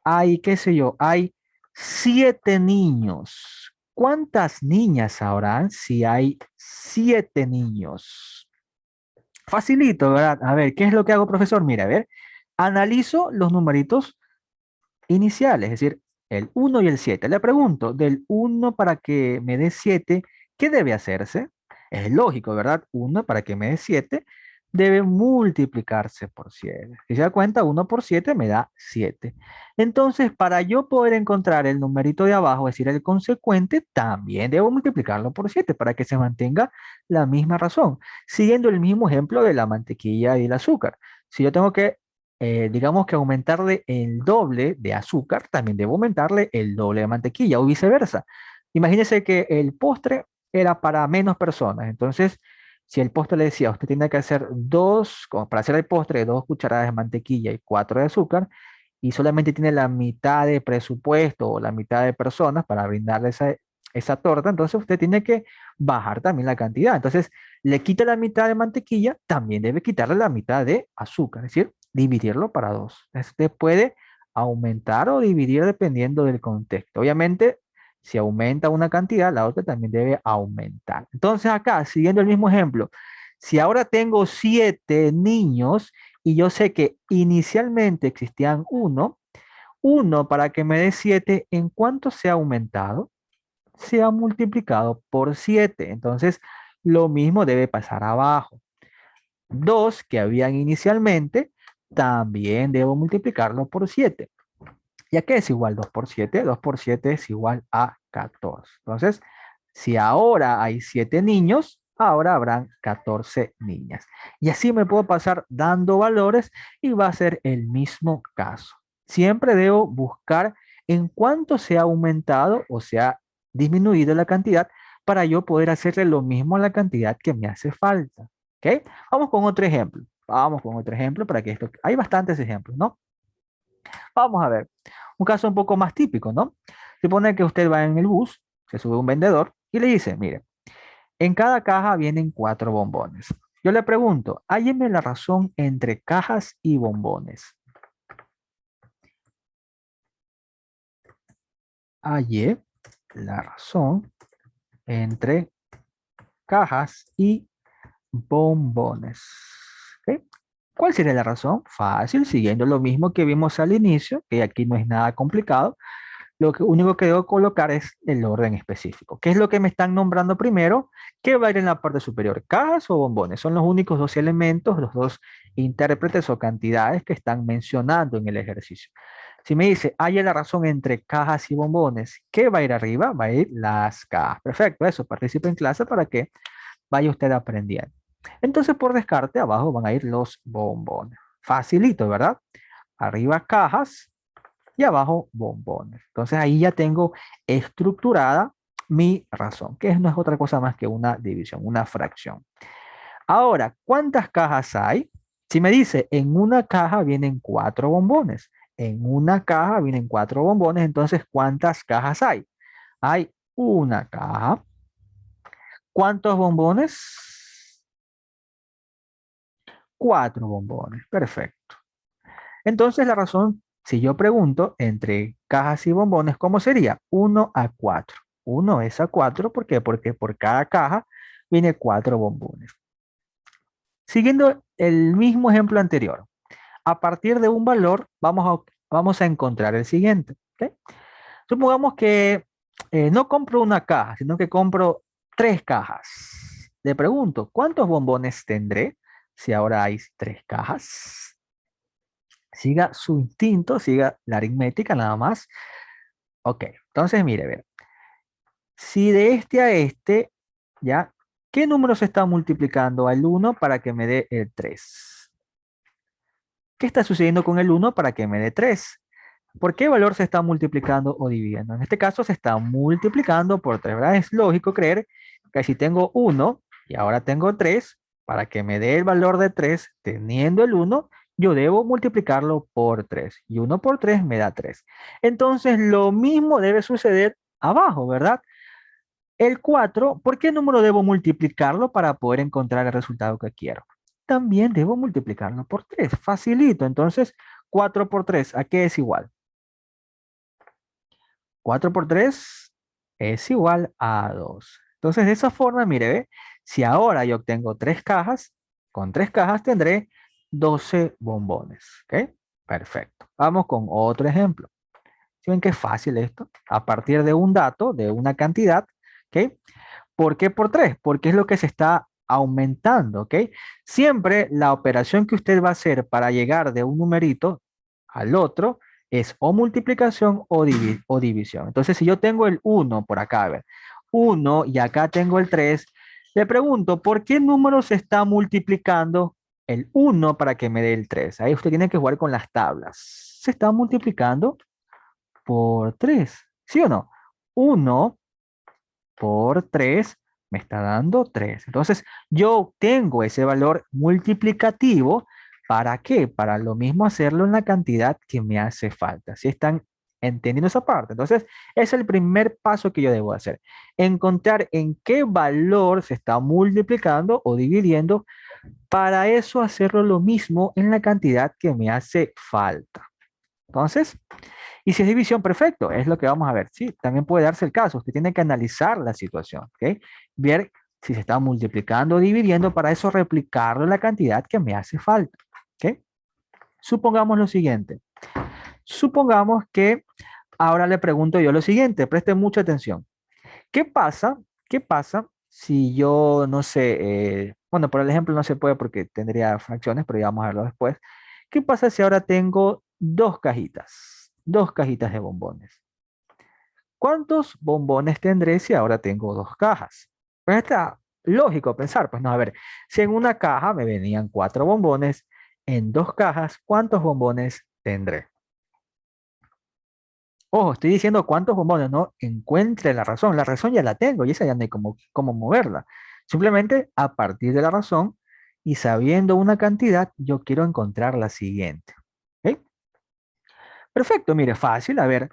Hay, qué sé yo, hay 7 niños. ¿Cuántas niñas habrán si hay 7 niños? Facilito, ¿verdad? A ver, ¿qué es lo que hago, profesor? Mira, a ver, analizo los numeritos iniciales, es decir, el 1 y el 7. Le pregunto, del 1 para que me dé 7, ¿qué debe hacerse? Es lógico, ¿verdad? 1 para que me dé 7 debe multiplicarse por 7. Si se da cuenta, 1 por 7 me da 7. Entonces, para yo poder encontrar el numerito de abajo, es decir, el consecuente, también debo multiplicarlo por 7 para que se mantenga la misma razón, siguiendo el mismo ejemplo de la mantequilla y el azúcar. Si yo tengo que digamos que aumentarle el doble de azúcar, también debo aumentarle el doble de mantequilla o viceversa. Imagínese que el postre era para menos personas. Entonces, si el postre le decía, usted tiene que hacer como para hacer el postre, 2 cucharadas de mantequilla y 4 de azúcar, y solamente tiene la mitad de presupuesto o la mitad de personas para brindarle esa torta, entonces usted tiene que bajar también la cantidad. Entonces, le quita la mitad de mantequilla, también debe quitarle la mitad de azúcar, es decir, dividirlo para dos. Usted puede aumentar o dividir dependiendo del contexto. Obviamente, si aumenta una cantidad, la otra también debe aumentar. Entonces acá, siguiendo el mismo ejemplo, si ahora tengo 7 niños y yo sé que inicialmente existían uno para que me dé 7, ¿en cuánto se ha aumentado? Se ha multiplicado por 7. Entonces, lo mismo debe pasar abajo. 2 que habían inicialmente, también debo multiplicarlo por 7. ¿Ya qué es igual 2 por 7? 2 por 7 es igual a 14. Entonces, si ahora hay 7 niños, ahora habrán 14 niñas. Y así me puedo pasar dando valores y va a ser el mismo caso. Siempre debo buscar en cuánto se ha aumentado o se ha disminuido la cantidad para yo poder hacerle lo mismo a la cantidad que me hace falta. ¿Ok? Vamos con otro ejemplo. Vamos con otro ejemplo para que esto... Hay bastantes ejemplos, ¿no? Vamos a ver. Un caso un poco más típico, ¿no? Supone que usted va en el bus, se sube un vendedor y le dice, mire, en cada caja vienen 4 bombones. Yo le pregunto, hálleme la razón entre cajas y bombones. Halle la razón entre cajas y bombones. ¿Ok? ¿Cuál sería la razón? Fácil, siguiendo lo mismo que vimos al inicio, que aquí no es nada complicado. Lo único que debo colocar es el orden específico. ¿Qué es lo que me están nombrando primero? ¿Qué va a ir en la parte superior? ¿Cajas o bombones? Son los únicos dos elementos, los dos intérpretes o cantidades que están mencionando en el ejercicio. Si me dice, hay la razón entre cajas y bombones, ¿qué va a ir arriba? Va a ir las cajas. Perfecto, eso, participe en clase para que vaya usted aprendiendo. Entonces, por descarte, abajo van a ir los bombones. Facilito, ¿verdad? Arriba cajas y abajo bombones. Entonces ahí ya tengo estructurada mi razón, que no es otra cosa más que una división, una fracción. Ahora, ¿cuántas cajas hay? Si me dice, en una caja vienen 4 bombones. En una caja vienen 4 bombones, entonces ¿cuántas cajas hay? Hay una caja. ¿Cuántos bombones? 4 bombones. Perfecto. Entonces la razón, si yo pregunto entre cajas y bombones, ¿cómo sería? 1 a 4. 1 es a 4, ¿por qué? Porque por cada caja viene 4 bombones. Siguiendo el mismo ejemplo anterior, a partir de un valor vamos a encontrar el siguiente. ¿Ok? Supongamos que no compro una caja, sino que compro 3 cajas. Le pregunto, ¿cuántos bombones tendré si ahora hay 3 cajas? Siga su instinto, siga la aritmética nada más. Ok, entonces mire, ver. Si de este a este, ¿ya? ¿Qué número se está multiplicando al 1 para que me dé el 3? ¿Qué está sucediendo con el 1 para que me dé 3? ¿Por qué valor se está multiplicando o dividiendo? En este caso se está multiplicando por 3, ¿verdad? Es lógico creer que si tengo 1 y ahora tengo 3, para que me dé el valor de 3, teniendo el 1, yo debo multiplicarlo por 3. Y 1 por 3 me da 3. Entonces lo mismo debe suceder abajo, ¿verdad? El 4, ¿por qué número debo multiplicarlo para poder encontrar el resultado que quiero? También debo multiplicarlo por 3. Facilito. Entonces, 4 por 3, ¿a qué es igual? 4 por 3 es igual a 2. Entonces, de esa forma, mire, ¿ve? Si ahora yo obtengo 3 cajas, con 3 cajas tendré 12 bombones. ¿Ok? Perfecto. Vamos con otro ejemplo. ¿Sí ven qué fácil esto? A partir de un dato, de una cantidad, ¿ok? ¿Por qué por 3? Porque es lo que se está aumentando, ¿ok? Siempre la operación que usted va a hacer para llegar de un numerito al otro es o multiplicación o división. Entonces, si yo tengo el 1 por acá, a ver, 1 y acá tengo el 3, le pregunto, ¿por qué número se está multiplicando el 1 para que me dé el 3? Ahí usted tiene que jugar con las tablas. Se está multiplicando por 3, ¿sí o no? 1 por 3 me está dando 3. Entonces, yo obtengo ese valor multiplicativo. ¿Para qué? Para lo mismo hacerlo en la cantidad que me hace falta. Si están Entendiendo esa parte. Entonces, es el primer paso que yo debo hacer. Encontrar en qué valor se está multiplicando o dividiendo, para eso hacerlo lo mismo en la cantidad que me hace falta. Entonces, y si es división, perfecto, es lo que vamos a ver. Sí, también puede darse el caso. Usted tiene que analizar la situación, ¿ok? Ver si se está multiplicando o dividiendo, para eso replicarlo en la cantidad que me hace falta, ¿ok? Supongamos lo siguiente. Supongamos que ahora le pregunto yo lo siguiente, preste mucha atención. ¿Qué pasa? ¿Qué pasa si yo, no sé, bueno, por el ejemplo no se puede porque tendría fracciones, pero ya vamos a verlo después. ¿Qué pasa si ahora tengo dos cajitas de bombones? ¿Cuántos bombones tendré si ahora tengo dos cajas? Pues está lógico pensar, pues no, a ver, si en una caja me venían 4 bombones, en 2 cajas, ¿cuántos bombones tendré? Ojo, estoy diciendo cuántos bombones, no encuentre la razón ya la tengo y esa ya no hay cómo moverla. Simplemente a partir de la razón y sabiendo una cantidad, yo quiero encontrar la siguiente. ¿Ok? Perfecto, mire, fácil. A ver,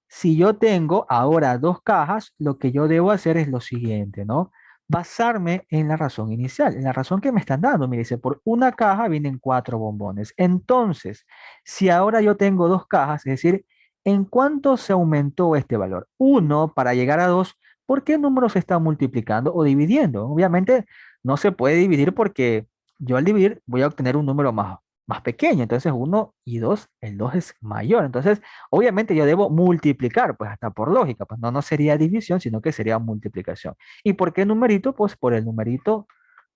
si yo tengo ahora 2 cajas, lo que yo debo hacer es lo siguiente, ¿no? Basarme en la razón inicial, en la razón que me están dando. Mire, dice, por una caja vienen 4 bombones. Entonces, si ahora yo tengo 2 cajas, es decir, ¿en cuánto se aumentó este valor? 1 para llegar a 2. ¿Por qué número se está multiplicando o dividiendo? Obviamente no se puede dividir porque yo al dividir voy a obtener un número más pequeño. Entonces 1 y 2, el 2 es mayor. Entonces, obviamente yo debo multiplicar, pues hasta por lógica, pues no sería división, sino que sería multiplicación. ¿Y por qué numerito? Pues por el numerito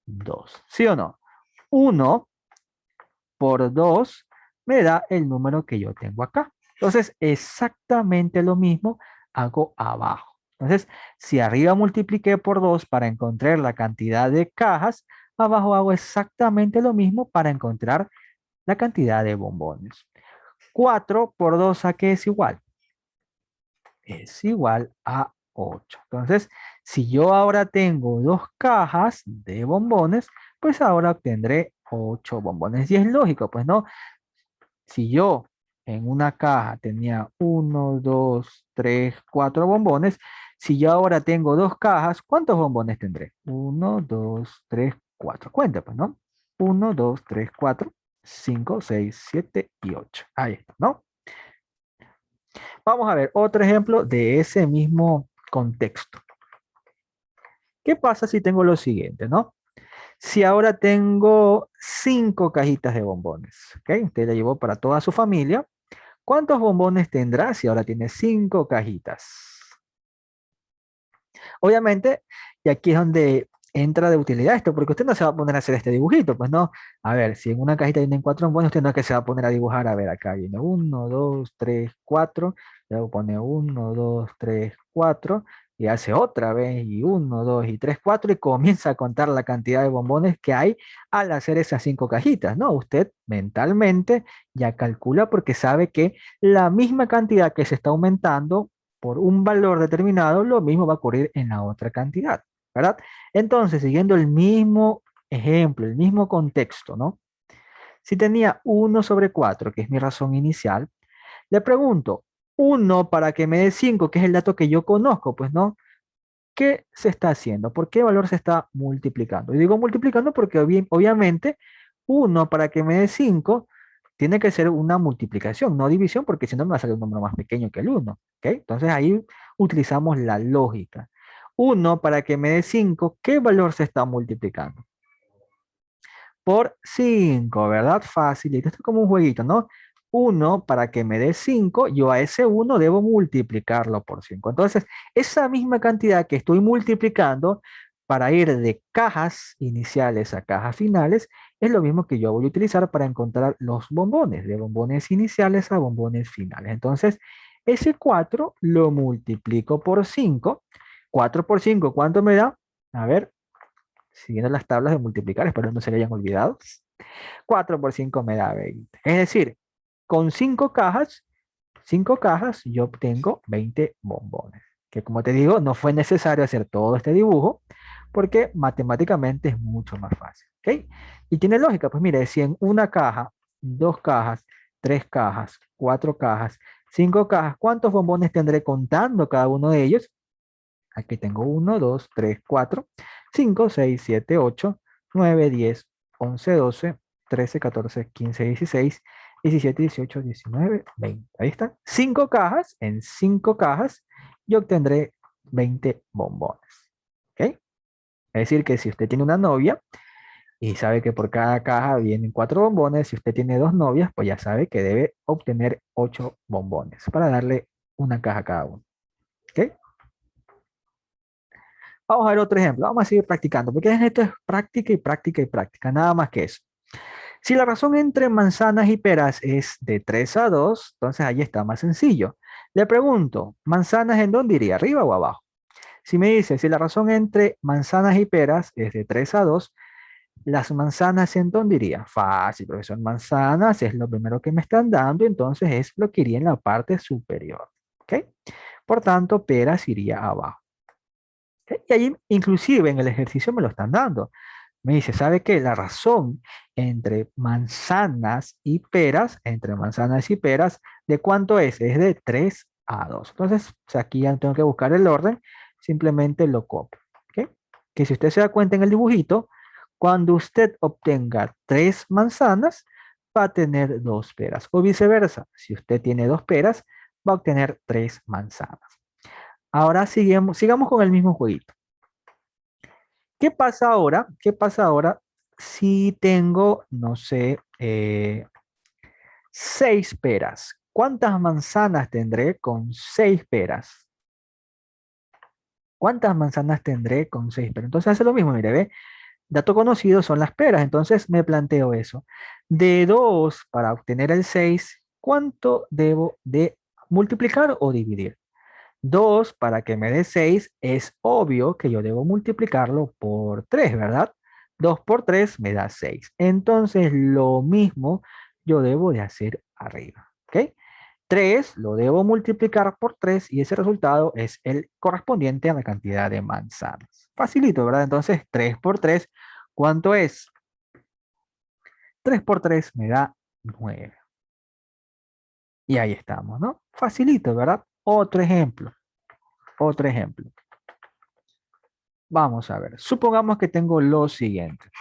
2, ¿sí o no? 1 por 2 me da el número que yo tengo acá. Entonces, exactamente lo mismo hago abajo. Entonces, si arriba multipliqué por 2 para encontrar la cantidad de cajas, abajo hago exactamente lo mismo para encontrar la cantidad de bombones. 4 por 2, ¿a qué es igual? Es igual a 8. Entonces, si yo ahora tengo 2 cajas de bombones, pues ahora obtendré 8 bombones. Y es lógico, pues no. Si yo en una caja tenía 1, 2, 3, 4 bombones, si yo ahora tengo 2 cajas, ¿cuántos bombones tendré? 1, 2, 3, 4. Cuenta, pues, ¿no? 1, 2, 3, 4, 5, 6, 7 y 8. Ahí está, ¿no? Vamos a ver otro ejemplo de ese mismo contexto. ¿Qué pasa si tengo lo siguiente, no? Si ahora tengo 5 cajitas de bombones, ¿ok? Usted la llevó para toda su familia. ¿Cuántos bombones tendrá si ahora tiene 5 cajitas? Obviamente, y aquí es donde entra de utilidad esto, porque usted no se va a poner a hacer este dibujito, pues no. A ver, si en una cajita vienen 4 bombones, usted no es que se va a poner a dibujar, a ver, acá viene 1, 2, 3, 4, luego pone 1, 2, 3, 4, y hace otra vez, y 1, 2 y 3, 4, y comienza a contar la cantidad de bombones que hay al hacer esas 5 cajitas, ¿no? Usted mentalmente ya calcula porque sabe que la misma cantidad que se está aumentando por un valor determinado, lo mismo va a ocurrir en la otra cantidad, ¿verdad? Entonces, siguiendo el mismo ejemplo, el mismo contexto, ¿no? Si tenía 1/4, que es mi razón inicial, le pregunto, 1 para que me dé 5, que es el dato que yo conozco, pues no, ¿qué se está haciendo? ¿Por qué valor se está multiplicando? Y digo multiplicando porque obviamente 1 para que me dé 5 tiene que ser una multiplicación, no división, porque si no me va a salir un número más pequeño que el 1. ¿Ok? Entonces ahí utilizamos la lógica. 1 para que me dé 5, ¿qué valor se está multiplicando? Por 5, ¿verdad? Facilito. Esto es como un jueguito, ¿no? 1 para que me dé 5, yo a ese 1 debo multiplicarlo por 5. Entonces, esa misma cantidad que estoy multiplicando para ir de cajas iniciales a cajas finales, es lo mismo que yo voy a utilizar para encontrar los bombones, de bombones iniciales a bombones finales. Entonces, ese 4 lo multiplico por 5. 4 por 5, ¿cuánto me da? A ver, siguiendo las tablas de multiplicar, espero no se le hayan olvidado. 4 por 5 me da 20. Es decir, con 5 cajas, yo obtengo 20 bombones. Que como te digo, no fue necesario hacer todo este dibujo porque matemáticamente es mucho más fácil. ¿Ok? Y tiene lógica, pues mire, si en una caja, 2 cajas, 3 cajas, 4 cajas, 5 cajas. ¿Cuántos bombones tendré contando cada uno de ellos? Aquí tengo 1, 2, 3, 4, 5, 6, 7, 8, 9, 10, 11, 12, 13, 14, 15, 16, 17, 18, 19, 20. Ahí están. 5 cajas. En 5 cajas yo obtendré 20 bombones. ¿Ok? Es decir, que si usted tiene una novia y sabe que por cada caja vienen 4 bombones, si usted tiene 2 novias, pues ya sabe que debe obtener 8 bombones para darle una caja a cada uno. ¿Ok? Vamos a ver otro ejemplo. Vamos a seguir practicando, porque esto es práctica y práctica y práctica, nada más que eso. Si la razón entre manzanas y peras es de 3 a 2, entonces ahí está más sencillo. Le pregunto, ¿manzanas en dónde iría? ¿Arriba o abajo? Si me dice, si la razón entre manzanas y peras es de 3 a 2, ¿las manzanas en dónde iría? Fácil, profesor. Manzanas es lo primero que me están dando, entonces es lo que iría en la parte superior. ¿Ok? Por tanto, peras iría abajo. Y ahí, inclusive en el ejercicio me lo están dando. Me dice, ¿sabe qué? La razón entre manzanas y peras, ¿de cuánto es? Es de 3 a 2. Entonces, pues, aquí ya no tengo que buscar el orden, simplemente lo copio. ¿Ok? Que si usted se da cuenta en el dibujito, cuando usted obtenga 3 manzanas, va a tener 2 peras. O viceversa, si usted tiene 2 peras, va a obtener 3 manzanas. Ahora sigamos con el mismo jueguito. ¿Qué pasa ahora? ¿Qué pasa ahora si tengo, no sé, 6 peras? ¿Cuántas manzanas tendré con 6 peras? ¿Cuántas manzanas tendré con 6 peras? Entonces hace lo mismo, mire, ve. Dato conocido son las peras, entonces me planteo eso. De 2 para obtener el 6, ¿cuánto debo de multiplicar o dividir? 2 para que me dé 6, es obvio que yo debo multiplicarlo por 3, ¿verdad? 2 por 3 me da 6. Entonces, lo mismo yo debo de hacer arriba, ¿ok? 3 lo debo multiplicar por 3 y ese resultado es el correspondiente a la cantidad de manzanas. Facilito, ¿verdad? Entonces, 3 por 3, ¿cuánto es? 3 por 3 me da 9. Y ahí estamos, ¿no? Facilito, ¿verdad? Otro ejemplo, otro ejemplo. Vamos a ver, supongamos que tengo lo siguiente.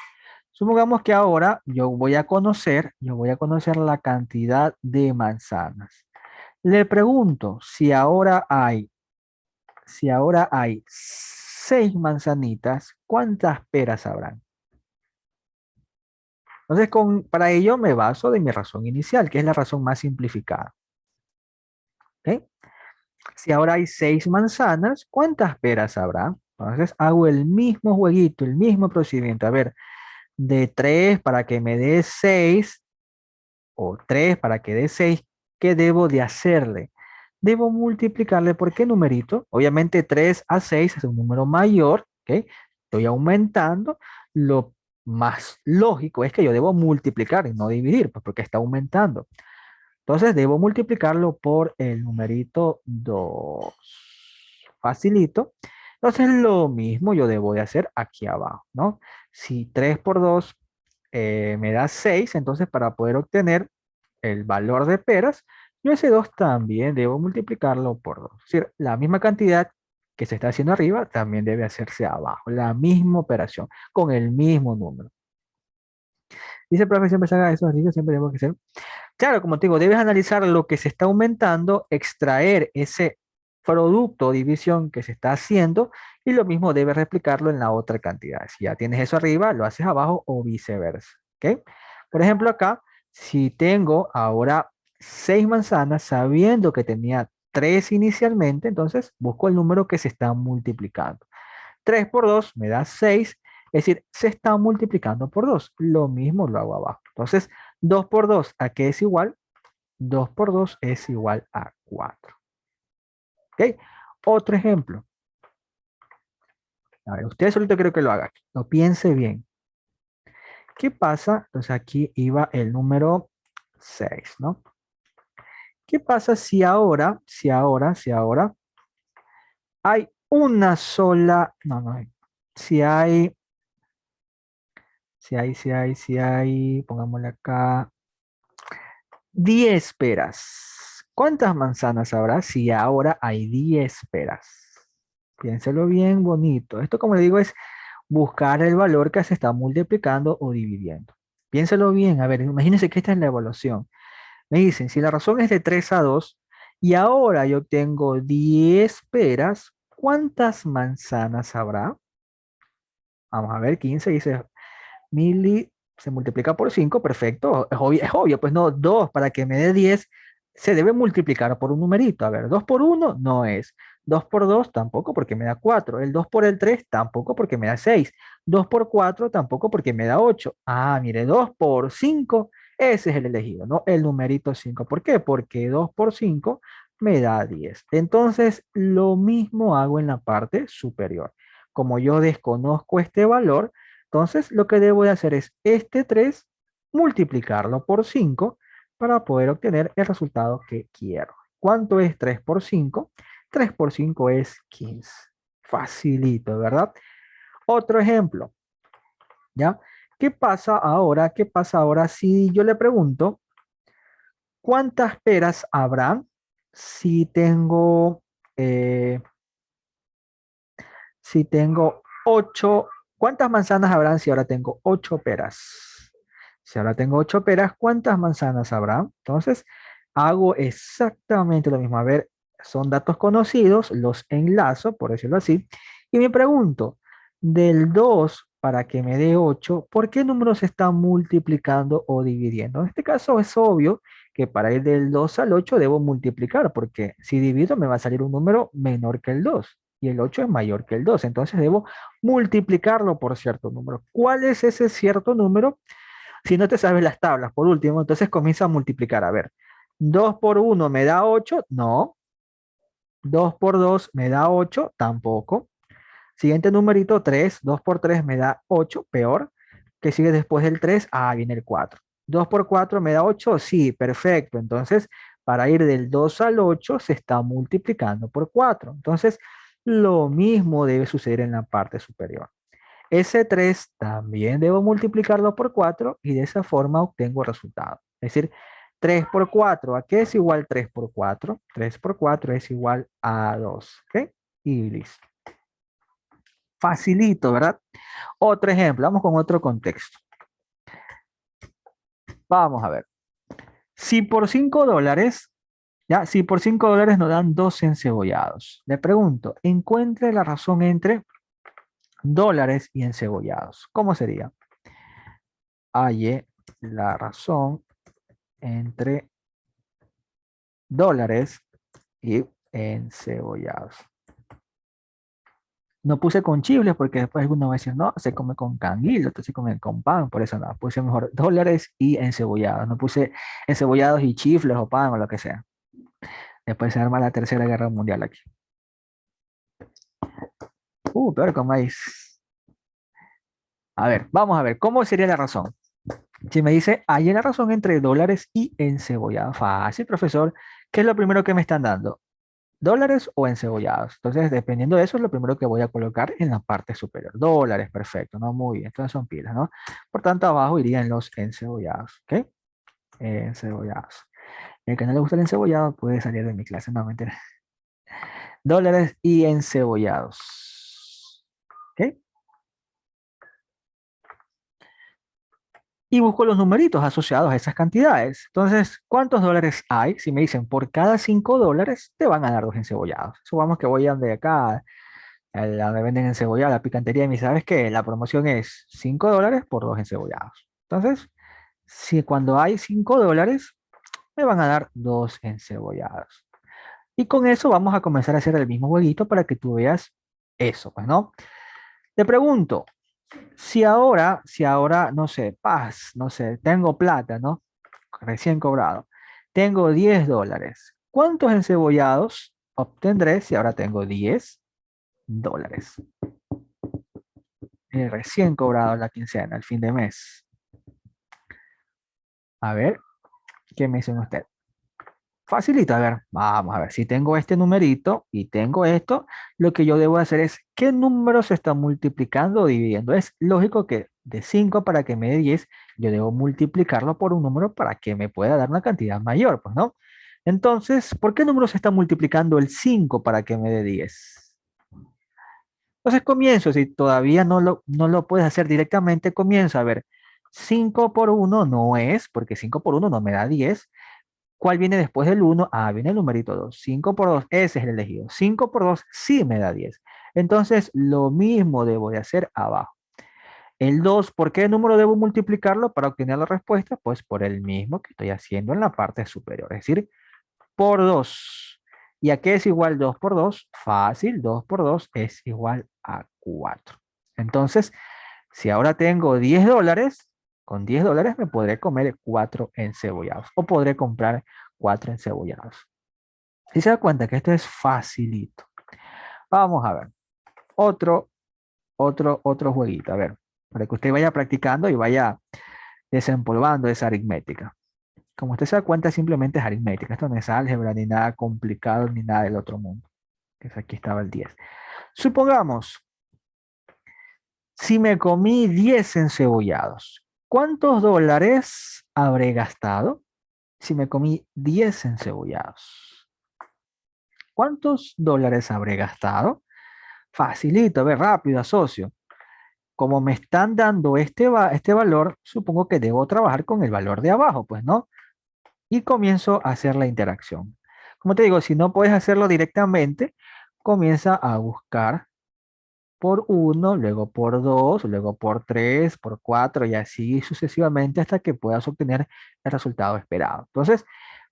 Supongamos que ahora yo voy a conocer la cantidad de manzanas. Le pregunto si ahora hay 6 manzanitas, ¿cuántas peras habrán? Entonces, para ello me baso de mi razón inicial, que es la razón más simplificada. ¿Ok? Si ahora hay 6 manzanas, ¿cuántas peras habrá? Entonces hago el mismo jueguito, el mismo procedimiento. A ver, de 3 para que me dé 6 o 3 para que dé 6, ¿qué debo de hacerle? Debo multiplicarle por qué numerito. Obviamente 3 a 6 es un número mayor, ¿ok? Estoy aumentando. Lo más lógico es que yo debo multiplicar y no dividir, pues porque está aumentando. Entonces debo multiplicarlo por el numerito 2. Facilito. Entonces lo mismo yo debo de hacer aquí abajo, ¿no? Si 3 por 2 me da 6, entonces para poder obtener el valor de peras, yo ese 2 también debo multiplicarlo por 2. Es decir, la misma cantidad que se está haciendo arriba también debe hacerse abajo. La misma operación, con el mismo número. Dice el profesor, siempre se haga esos ejercicios, siempre debemos que hacer. Claro, como te digo, debes analizar lo que se está aumentando, extraer ese producto o división que se está haciendo y lo mismo debes replicarlo en la otra cantidad. Si ya tienes eso arriba, lo haces abajo o viceversa. ¿Ok? Por ejemplo, acá, si tengo ahora 6 manzanas, sabiendo que tenía 3 inicialmente, entonces busco el número que se está multiplicando. 3 por 2 me da 6, es decir, se está multiplicando por 2. Lo mismo lo hago abajo. Entonces, 2 por 2, ¿a qué es igual? 2 por 2 es igual a 4. ¿Ok? Otro ejemplo. A ver, usted solito creo que lo haga. Lo piense bien. ¿Qué pasa? Entonces aquí iba el número 6, ¿no? ¿Qué pasa si ahora hay una sola, no, si hay, pongámosle acá, 10 peras. ¿Cuántas manzanas habrá si ahora hay 10 peras? Piénselo bien bonito. Esto, como le digo, es buscar el valor que se está multiplicando o dividiendo. Piénselo bien. A ver, imagínense que esta es la evaluación. Me dicen, si la razón es de 3 a 2 y ahora yo tengo 10 peras, ¿cuántas manzanas habrá? Vamos a ver, 15 dice mili, se multiplica por 5, perfecto. Es obvio, pues no, 2 para que me dé 10 se debe multiplicar por un numerito. A ver, 2 por uno no es. 2 por 2 tampoco porque me da 4. El 2 por el 3 tampoco porque me da 6. 2 por 4 tampoco porque me da 8. Ah, mire, 2 por 5, ese es el elegido, ¿no? El numerito 5. ¿Por qué? Porque 2 por 5 me da 10. Entonces, lo mismo hago en la parte superior. Como yo desconozco este valor, entonces, lo que debo de hacer es este 3 multiplicarlo por 5 para poder obtener el resultado que quiero. ¿Cuánto es 3 por 5? 3 por 5 es 15. Facilito, ¿verdad? Otro ejemplo, ¿ya? ¿Qué pasa ahora? ¿Qué pasa ahora si yo le pregunto cuántas peras habrá si tengo, eh, si tengo 8? ¿Cuántas manzanas habrán si ahora tengo 8 peras? Si ahora tengo 8 peras, ¿cuántas manzanas habrá? Entonces, hago exactamente lo mismo. A ver, son datos conocidos, los enlazo, por decirlo así, y me pregunto, del 2 para que me dé 8, ¿por qué número se está multiplicando o dividiendo? En este caso es obvio que para ir del 2 al 8 debo multiplicar, porque si divido me va a salir un número menor que el 2 y el 8 es mayor que el 2. Entonces debo multiplicarlo por cierto número. ¿Cuál es ese cierto número? Si no te sabes las tablas, por último, entonces comienza a multiplicar. A ver, 2 por 1 me da 8, no. 2 por 2 me da 8, tampoco. Siguiente numerito, 3. 2 por 3 me da 8, peor. ¿Qué sigue después del 3? Ah, viene el 4. 2 por 4 me da 8, sí, perfecto. Entonces, para ir del 2 al 8 se está multiplicando por 4. Entonces, lo mismo debe suceder en la parte superior. Ese 3 también debo multiplicarlo por 4 y de esa forma obtengo el resultado. Es decir, 3 por 4, ¿a qué es igual 3 por 4? 3 por 4 es igual a 2. ¿Ok? Y listo. Facilito, ¿verdad? Otro ejemplo, vamos con otro contexto. Vamos a ver. Si por $5, ya, si por $5 nos dan 2 encebollados. Le pregunto, encuentre la razón entre dólares y encebollados. ¿Cómo sería? Halle la razón entre dólares y encebollados. No puse con chifles porque después alguno va a decir, no, se come con canguil, otro se come con pan, por eso no, puse mejor dólares y encebollados. No puse encebollados y chifles o pan o lo que sea. Después se arma la tercera guerra mundial aquí. Peor con maíz. A ver, vamos a ver, ¿cómo sería la razón? Si me dice, hay la razón entre dólares y encebollados. Fácil, profesor. ¿Qué es lo primero que me están dando? ¿Dólares o encebollados? Entonces, dependiendo de eso, es lo primero que voy a colocar en la parte superior. Dólares, perfecto, ¿no? Muy bien, entonces son pilas, ¿no? Por tanto, abajo irían los encebollados, ¿ok? Encebollados. El que no le gusta el encebollado puede salir de mi clase, no, mentira. Dólares y encebollados, ¿ok? Y busco los numeritos asociados a esas cantidades. Entonces, ¿cuántos dólares hay? Si me dicen por cada $5, te van a dar 2 encebollados. Supongamos que voy a de acá donde venden encebollado, la picantería, y me dice, ¿sabes qué? La promoción es $5 por 2 encebollados. Entonces, si cuando hay $5, me van a dar 2 encebollados. Y con eso vamos a comenzar a hacer el mismo jueguito para que tú veas eso, pues, ¿no? Te pregunto, si ahora, no sé, no sé, tengo plata, ¿no? Recién cobrado. Tengo $10. ¿Cuántos encebollados obtendré si ahora tengo $10? Recién cobrado la quincena, el fin de mes. A ver, ¿qué me dicen usted? Facilito, a ver, vamos a ver, si tengo este numerito y tengo esto, lo que yo debo hacer es, ¿qué número se está multiplicando o dividiendo? Es lógico que de 5 para que me dé 10, yo debo multiplicarlo por un número para que me pueda dar una cantidad mayor, pues, ¿no? Entonces, ¿por qué número se está multiplicando el 5 para que me dé 10? Entonces comienzo, si todavía no lo puedes hacer directamente, comienzo a ver, 5 por 1 no es, porque 5 por 1 no me da 10. ¿Cuál viene después del 1? Ah, viene el numerito 2. 5 por 2, ese es el elegido. 5 por 2 sí me da 10. Entonces, lo mismo debo de hacer abajo. El 2, ¿por qué número debo multiplicarlo para obtener la respuesta? Pues por el mismo que estoy haciendo en la parte superior, es decir, por 2. ¿Y a qué es igual 2 por 2? Fácil, 2 por 2 es igual a 4. Entonces, si ahora tengo $10, con $10 me podré comer 4 encebollados o podré comprar 4 encebollados. Si se da cuenta que esto es facilito. Vamos a ver. Otro jueguito. A ver, para que usted vaya practicando y vaya desempolvando esa aritmética. Como usted se da cuenta, simplemente es aritmética. Esto no es álgebra, ni nada complicado, ni nada del otro mundo. Aquí estaba el 10. Supongamos, si me comí 10 encebollados, ¿cuántos dólares habré gastado? Si me comí 10 encebollados, ¿cuántos dólares habré gastado? Facilito, a ver, rápido, asocio. Como me están dando este valor, supongo que debo trabajar con el valor de abajo, pues, ¿no? Y comienzo a hacer la interacción. Como te digo, si no puedes hacerlo directamente, comienza a buscar por 1, luego por 2, luego por 3, por 4 y así sucesivamente hasta que puedas obtener el resultado esperado. Entonces,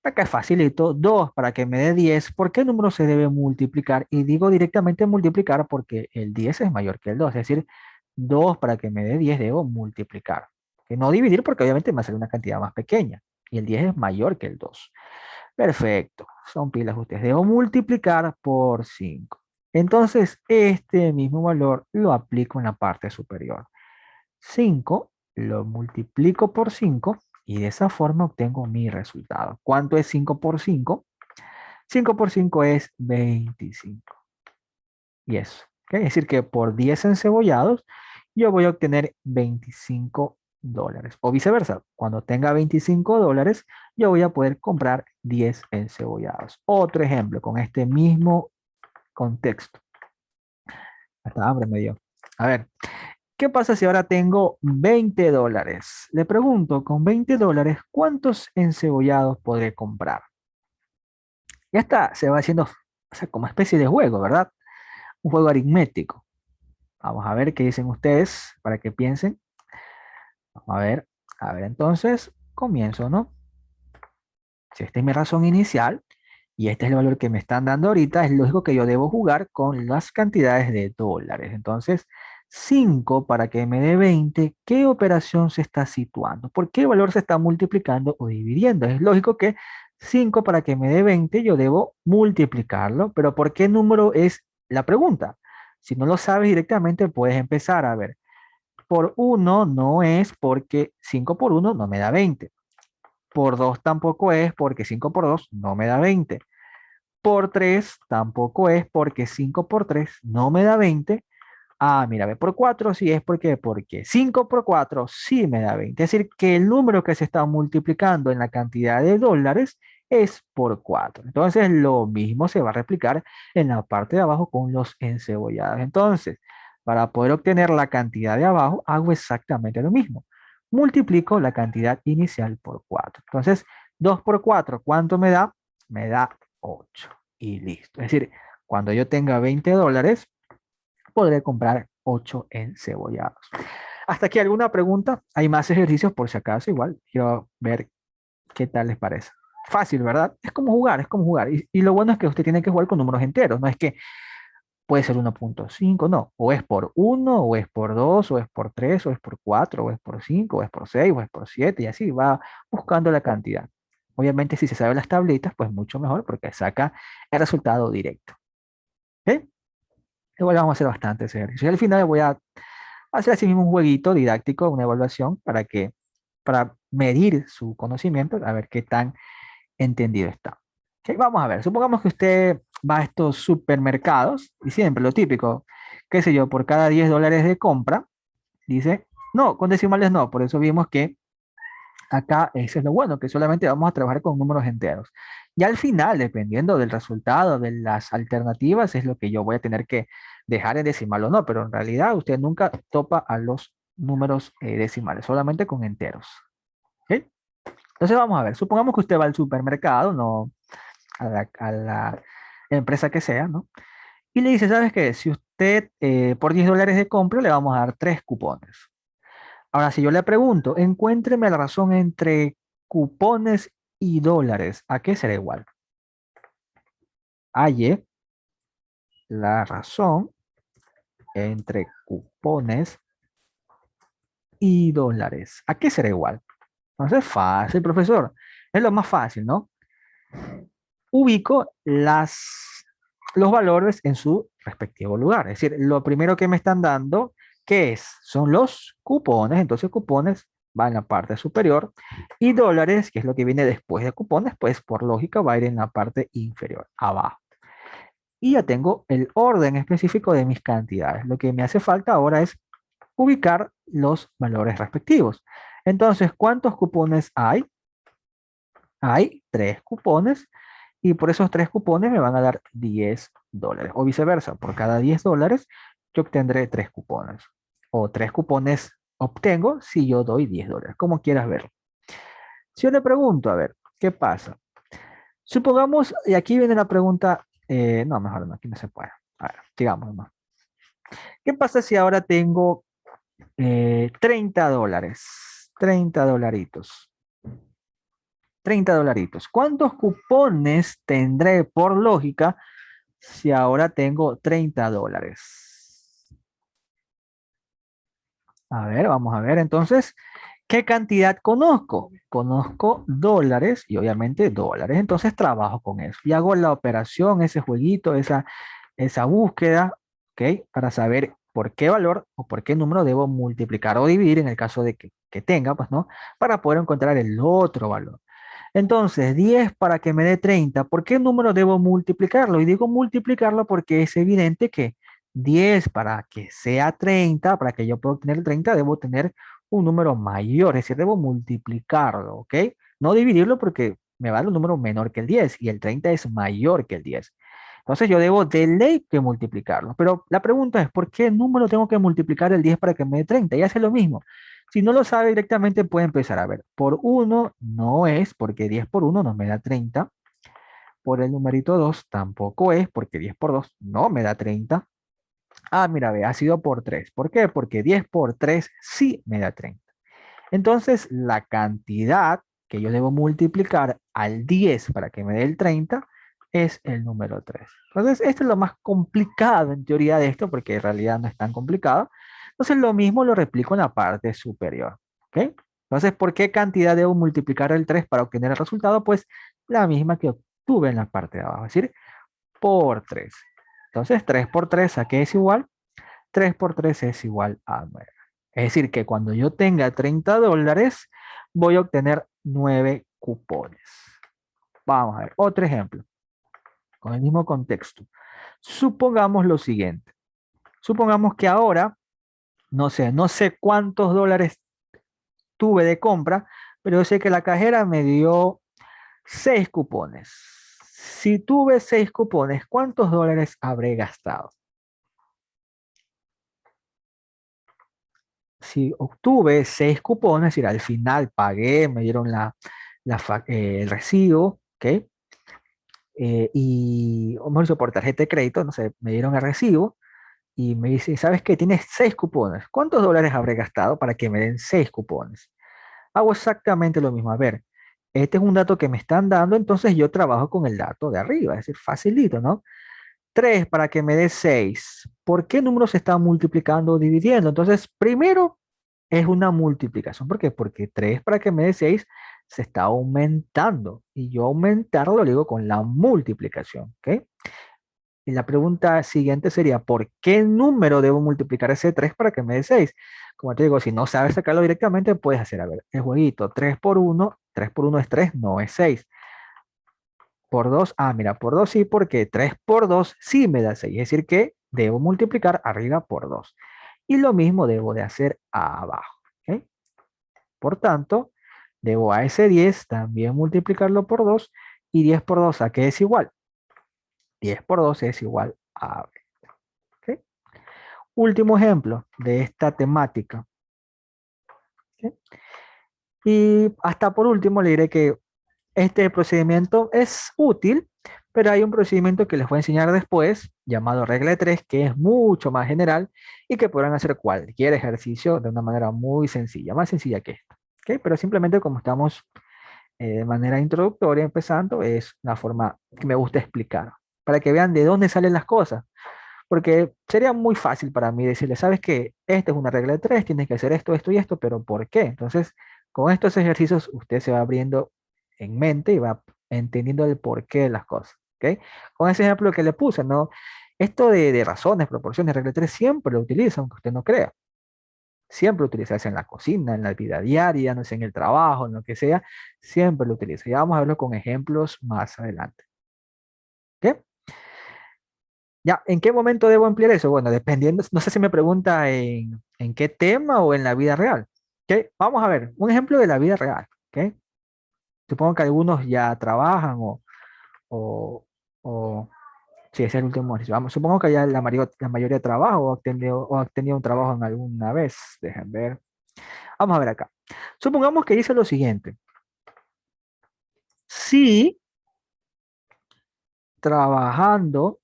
acá es facilito, 2 para que me dé 10. ¿Por qué número se debe multiplicar? Y digo directamente multiplicar porque el 10 es mayor que el 2, es decir, 2 para que me dé 10 debo multiplicar. Que no dividir porque obviamente me sale una cantidad más pequeña y el 10 es mayor que el 2. Perfecto, son pilas ustedes. Debo multiplicar por 5. Entonces, este mismo valor lo aplico en la parte superior. 5 lo multiplico por 5 y de esa forma obtengo mi resultado. ¿Cuánto es 5 por 5? 5 por 5 es 25. Y eso. ¿Ok? Es decir, que por 10 encebollados yo voy a obtener $25. O viceversa, cuando tenga $25, yo voy a poder comprar 10 encebollados. Otro ejemplo con este mismo contexto. Hasta hambre me dio. A ver, ¿qué pasa si ahora tengo $20? Le pregunto, con $20, ¿cuántos encebollados podré comprar? Ya está, se va haciendo, o sea, como especie de juego, ¿verdad? Un juego aritmético. Vamos a ver qué dicen ustedes para que piensen. Vamos a ver, entonces comienzo, ¿no? Si esta es mi razón inicial y este es el valor que me están dando ahorita, es lógico que yo debo jugar con las cantidades de dólares. Entonces, 5 para que me dé 20, ¿qué operación se está situando? ¿Por qué valor se está multiplicando o dividiendo? Es lógico que 5 para que me dé 20, yo debo multiplicarlo, pero ¿por qué número es la pregunta? Si no lo sabes directamente, puedes empezar a ver. Por 1 no es porque 5 por 1 no me da 20. Por 2 tampoco es porque 5 por 2 no me da 20. Por 3 tampoco es porque 5 por 3 no me da 20. Ah, mira, ve, por 4 sí es porque 5 por 4 sí me da 20. Es decir, que el número que se está multiplicando en la cantidad de dólares es por 4. Entonces, lo mismo se va a replicar en la parte de abajo con los encebollados. Entonces, para poder obtener la cantidad de abajo, hago exactamente lo mismo. Multiplico la cantidad inicial por 4. Entonces, 2 por 4, ¿cuánto me da? Me da 8. Y listo. Es decir, cuando yo tenga $20, podré comprar 8 encebollados. ¿Hasta aquí alguna pregunta? Hay más ejercicios por si acaso, igual. Quiero ver qué tal les parece. Fácil, ¿verdad? Es como jugar, es como jugar. Y lo bueno es que usted tiene que jugar con números enteros, no es que puede ser 1.5, no. O es por 1, o es por 2, o es por 3, o es por 4, o es por 5, o es por 6, o es por 7, y así va buscando la cantidad. Obviamente, si se sabe las tablitas, pues mucho mejor porque saca el resultado directo. ¿Ok? Igual vamos a hacer bastante ese ejercicio. Y al final voy a hacer así mismo un jueguito didáctico, una evaluación para medir su conocimiento, a ver qué tan entendido está. Ok, vamos a ver, supongamos que usted va a estos supermercados y siempre lo típico, qué sé yo, por cada $10 de compra, dice, no, con decimales no, por eso vimos que Acá eso es lo bueno, que solamente vamos a trabajar con números enteros. Y al final, dependiendo del resultado de las alternativas, es lo que yo voy a tener que dejar en decimal o no, pero en realidad usted nunca topa a los números decimales, solamente con enteros. ¿Ok? Entonces vamos a ver, supongamos que usted va al supermercado, no a la empresa que sea, ¿no? Y le dice, ¿sabes qué? Si usted por $10 de compra le vamos a dar 3 cupones. Ahora, si yo le pregunto, encuéntreme la razón entre cupones y dólares, ¿a qué será igual? Halle la razón entre cupones y dólares. ¿A qué será igual? Entonces, fácil, profesor. Es lo más fácil, ¿no? Ubico los valores en su respectivo lugar. Es decir, lo primero que me están dando, ¿qué es? Son los cupones. Entonces, cupones va en la parte superior y dólares, que es lo que viene después de cupones, pues por lógica va a ir en la parte inferior, abajo. Y ya tengo el orden específico de mis cantidades. Lo que me hace falta ahora es ubicar los valores respectivos. Entonces, ¿cuántos cupones hay? Hay 3 cupones y por esos 3 cupones me van a dar $10. O viceversa, por cada $10 yo obtendré 3 cupones. O 3 cupones obtengo si yo doy $10, como quieras verlo. Si yo le pregunto, a ver, ¿qué pasa? Supongamos, y aquí viene la pregunta, no, mejor no, aquí no se puede. A ver, digamos nomás. ¿Qué pasa si ahora tengo $30? 30 dolaritos. 30 dolaritos. ¿Cuántos cupones tendré por lógica si ahora tengo $30? A ver, vamos a ver entonces, ¿qué cantidad conozco? Conozco dólares y obviamente dólares, entonces trabajo con eso y hago la operación, ese jueguito, esa búsqueda, ¿ok? Para saber por qué valor o por qué número debo multiplicar o dividir en el caso de que tenga, pues, ¿no? Para poder encontrar el otro valor. Entonces, 10 para que me dé 30. ¿Por qué número debo multiplicarlo? Y digo multiplicarlo porque es evidente que 10 para que sea 30, para que yo pueda obtener 30, debo tener un número mayor, es decir, debo multiplicarlo, ¿ok? No dividirlo porque me va a dar un número menor que el 10 y el 30 es mayor que el 10. Entonces yo debo de ley que multiplicarlo. Pero la pregunta es, ¿por qué número tengo que multiplicar el 10 para que me dé 30? Y hace lo mismo. Si no lo sabe directamente, puede empezar a ver. Por 1 no es, porque 10 por 1 no me da 30. Por el numerito 2 tampoco es, porque 10 por 2 no me da 30. Ah, mira, ve, ha sido por 3. ¿Por qué? Porque 10 por 3 sí me da 30. Entonces, la cantidad que yo debo multiplicar al 10 para que me dé el 30 es el número 3. Entonces, esto es lo más complicado en teoría de esto, porque en realidad no es tan complicado. Entonces, lo mismo lo replico en la parte superior. ¿Ok? Entonces, ¿por qué cantidad debo multiplicar el 3 para obtener el resultado? Pues la misma que obtuve en la parte de abajo, es decir, por 3. Entonces, 3 por 3, ¿a qué es igual? 3 por 3 es igual a 9. Es decir, que cuando yo tenga $30, voy a obtener 9 cupones. Vamos a ver, otro ejemplo, con el mismo contexto. Supongamos lo siguiente. Supongamos que ahora, no sé cuántos dólares tuve de compra, pero yo sé que la cajera me dio 6 cupones. Si tuve 6 cupones, ¿cuántos dólares habré gastado? Si obtuve 6 cupones, es decir, al final pagué, me dieron el recibo, ¿ok? O mejor dicho, por tarjeta de crédito, no sé, me dieron el recibo y me dice, ¿sabes qué? Tienes 6 cupones. ¿Cuántos dólares habré gastado para que me den 6 cupones? Hago exactamente lo mismo. A ver, este es un dato que me están dando, entonces yo trabajo con el dato de arriba, es decir, facilito, ¿no? 3 para que me dé 6. ¿Por qué número se está multiplicando o dividiendo? Entonces, primero es una multiplicación. ¿Por qué? Porque 3 para que me dé 6 se está aumentando. Y yo aumentarlo lo digo con la multiplicación. ¿Ok? Y la pregunta siguiente sería, ¿por qué número debo multiplicar ese 3 para que me dé 6? Como te digo, si no sabes sacarlo directamente, puedes hacer, a ver, el jueguito 3 por 1 es 3, no es 6. Por 2, mira, por 2 sí, porque 3 por 2 sí me da 6. Es decir, que debo multiplicar arriba por 2. Y lo mismo debo de hacer abajo. ¿Ok? Por tanto, Debo a ese 10 también multiplicarlo por 2 y 10 por 2, ¿a qué es igual? 10 por 2 es igual a 20. ¿Ok? Último ejemplo de esta temática. ¿Ok? Y hasta por último le diré que este procedimiento es útil, pero hay un procedimiento que les voy a enseñar después, llamado regla de 3, que es mucho más general y que podrán hacer cualquier ejercicio de una manera muy sencilla, más sencilla que esta. ¿Ok? Pero simplemente como estamos de manera introductoria, empezando, es la forma que me gusta explicar, para que vean de dónde salen las cosas. Porque sería muy fácil para mí decirle, sabes que esta es una regla de 3, tienes que hacer esto, esto y esto, pero ¿por qué? Entonces, con estos ejercicios usted se va abriendo en mente y va entendiendo el porqué de las cosas. ¿Ok? Con ese ejemplo que le puse, ¿no? Esto de razones, proporciones, regla de 3 siempre lo utiliza, aunque usted no crea. Siempre lo utiliza, sea en la cocina, en la vida diaria, no sé, en el trabajo, en lo que sea, siempre lo utiliza. Ya vamos a verlo con ejemplos más adelante. ¿Ok? Ya, ¿en qué momento debo emplear eso? Bueno, dependiendo, no sé si me pregunta en qué tema o en la vida real. ¿Ok? Vamos a ver, un ejemplo de la vida real. ¿Ok? Supongo que algunos ya trabajan o, o sí, ese es el último ejercicio. Vamos, supongo que ya la mayoría trabaja o ha tenido un trabajo en alguna vez. Dejen ver. Vamos a ver acá. Supongamos que dice lo siguiente. Si trabajando,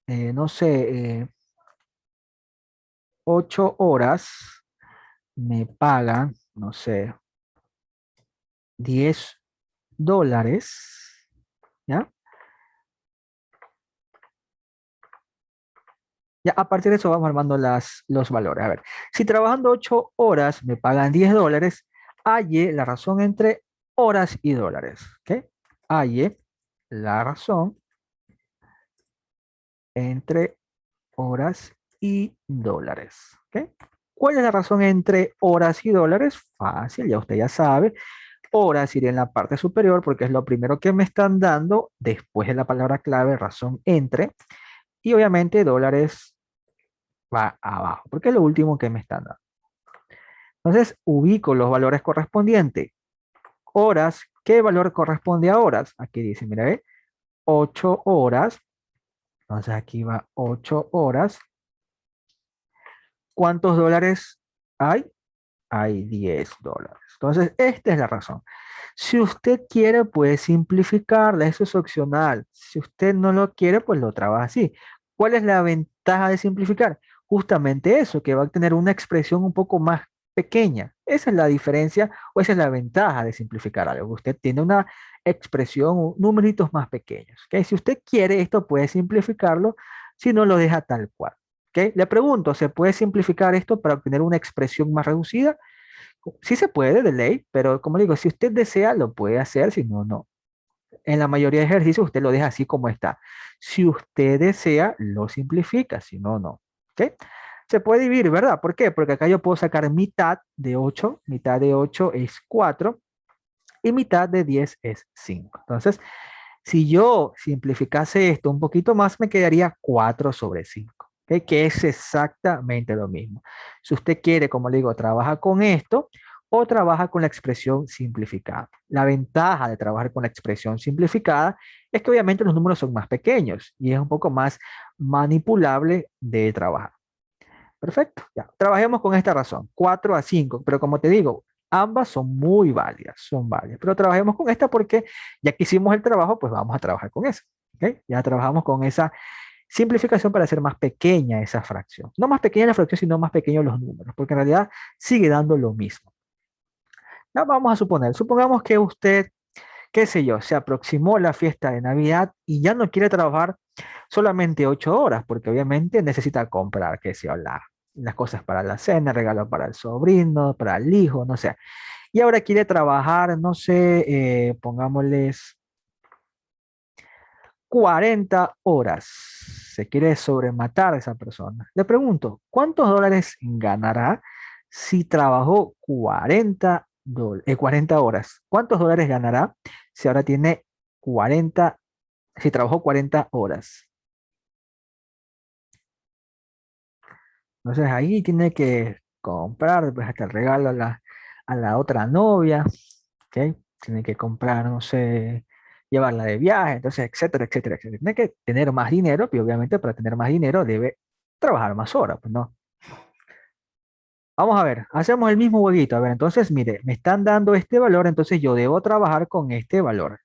no sé, 8 horas, me pagan, no sé, $10, ¿ya? Ya a partir de eso vamos armando los valores. A ver, si trabajando 8 horas me pagan $10, halle la razón entre horas y dólares. ¿Ok? Halle la razón entre horas y dólares. ¿Ok? ¿Cuál es la razón entre horas y dólares? Fácil, ya usted ya sabe. Horas iría en la parte superior porque es lo primero que me están dando después de la palabra clave, razón entre. Y obviamente dólares va abajo porque es lo último que me están dando. Entonces ubico los valores correspondientes. Horas, ¿qué valor corresponde a horas? Aquí dice, mira, ve, 8 horas. Entonces aquí va 8 horas. ¿Cuántos dólares hay? Hay $10. Entonces, esta es la razón. Si usted quiere, puede simplificarla, eso es opcional. Si usted no lo quiere, pues lo trabaja así. ¿Cuál es la ventaja de simplificar? Justamente eso, que va a tener una expresión un poco más pequeña. Esa es la diferencia o esa es la ventaja de simplificar algo. Usted tiene una expresión, numeritos más pequeños. ¿Ok? Si usted quiere esto, puede simplificarlo, si no lo deja tal cual. ¿Ok? Le pregunto, ¿se puede simplificar esto para obtener una expresión más reducida? Sí se puede, de ley, pero como le digo, si usted desea, lo puede hacer, si no, no. En la mayoría de ejercicios usted lo deja así como está. Si usted desea, lo simplifica, si no, no. ¿Ok? Se puede dividir, ¿verdad? ¿Por qué? Porque acá yo puedo sacar mitad de 8 es 4 y mitad de 10 es 5. Entonces, si yo simplificase esto un poquito más, me quedaría 4/5, ¿ok? Que es exactamente lo mismo. Si usted quiere, como le digo, trabaja con esto o trabaja con la expresión simplificada. La ventaja de trabajar con la expresión simplificada es que obviamente los números son más pequeños y es un poco más manipulable de trabajar. Perfecto, ya. Trabajemos con esta razón, 4/5, pero como te digo, ambas son válidas, pero trabajemos con esta porque ya que hicimos el trabajo, pues vamos a trabajar con esa. ¿Ok? Ya trabajamos con esa simplificación para hacer más pequeña esa fracción. No más pequeña la fracción, sino más pequeños los números, porque en realidad sigue dando lo mismo. Ya vamos a suponer, supongamos que usted, qué sé yo, se aproximó la fiesta de Navidad y ya no quiere trabajar solamente 8 horas, porque obviamente necesita comprar, qué sé yo, las cosas para la cena, regalos para el sobrino, para el hijo, no sé. Y ahora quiere trabajar, no sé, pongámosles 40 horas. Se quiere sobrematar a esa persona. Le pregunto, ¿cuántos dólares ganará si trabajó 40 horas? ¿Cuántos dólares ganará si ahora tiene 40, si trabajó 40 horas? Entonces ahí tiene que comprar pues, hasta el regalo a la otra novia, ¿ok? Tiene que comprar, no sé, llevarla de viaje, entonces, etcétera, etcétera, etcétera. Tiene que tener más dinero, y obviamente para tener más dinero debe trabajar más horas, pues no. Vamos a ver, hacemos el mismo jueguito. A ver, entonces, mire, me están dando este valor, entonces yo debo trabajar con este valor.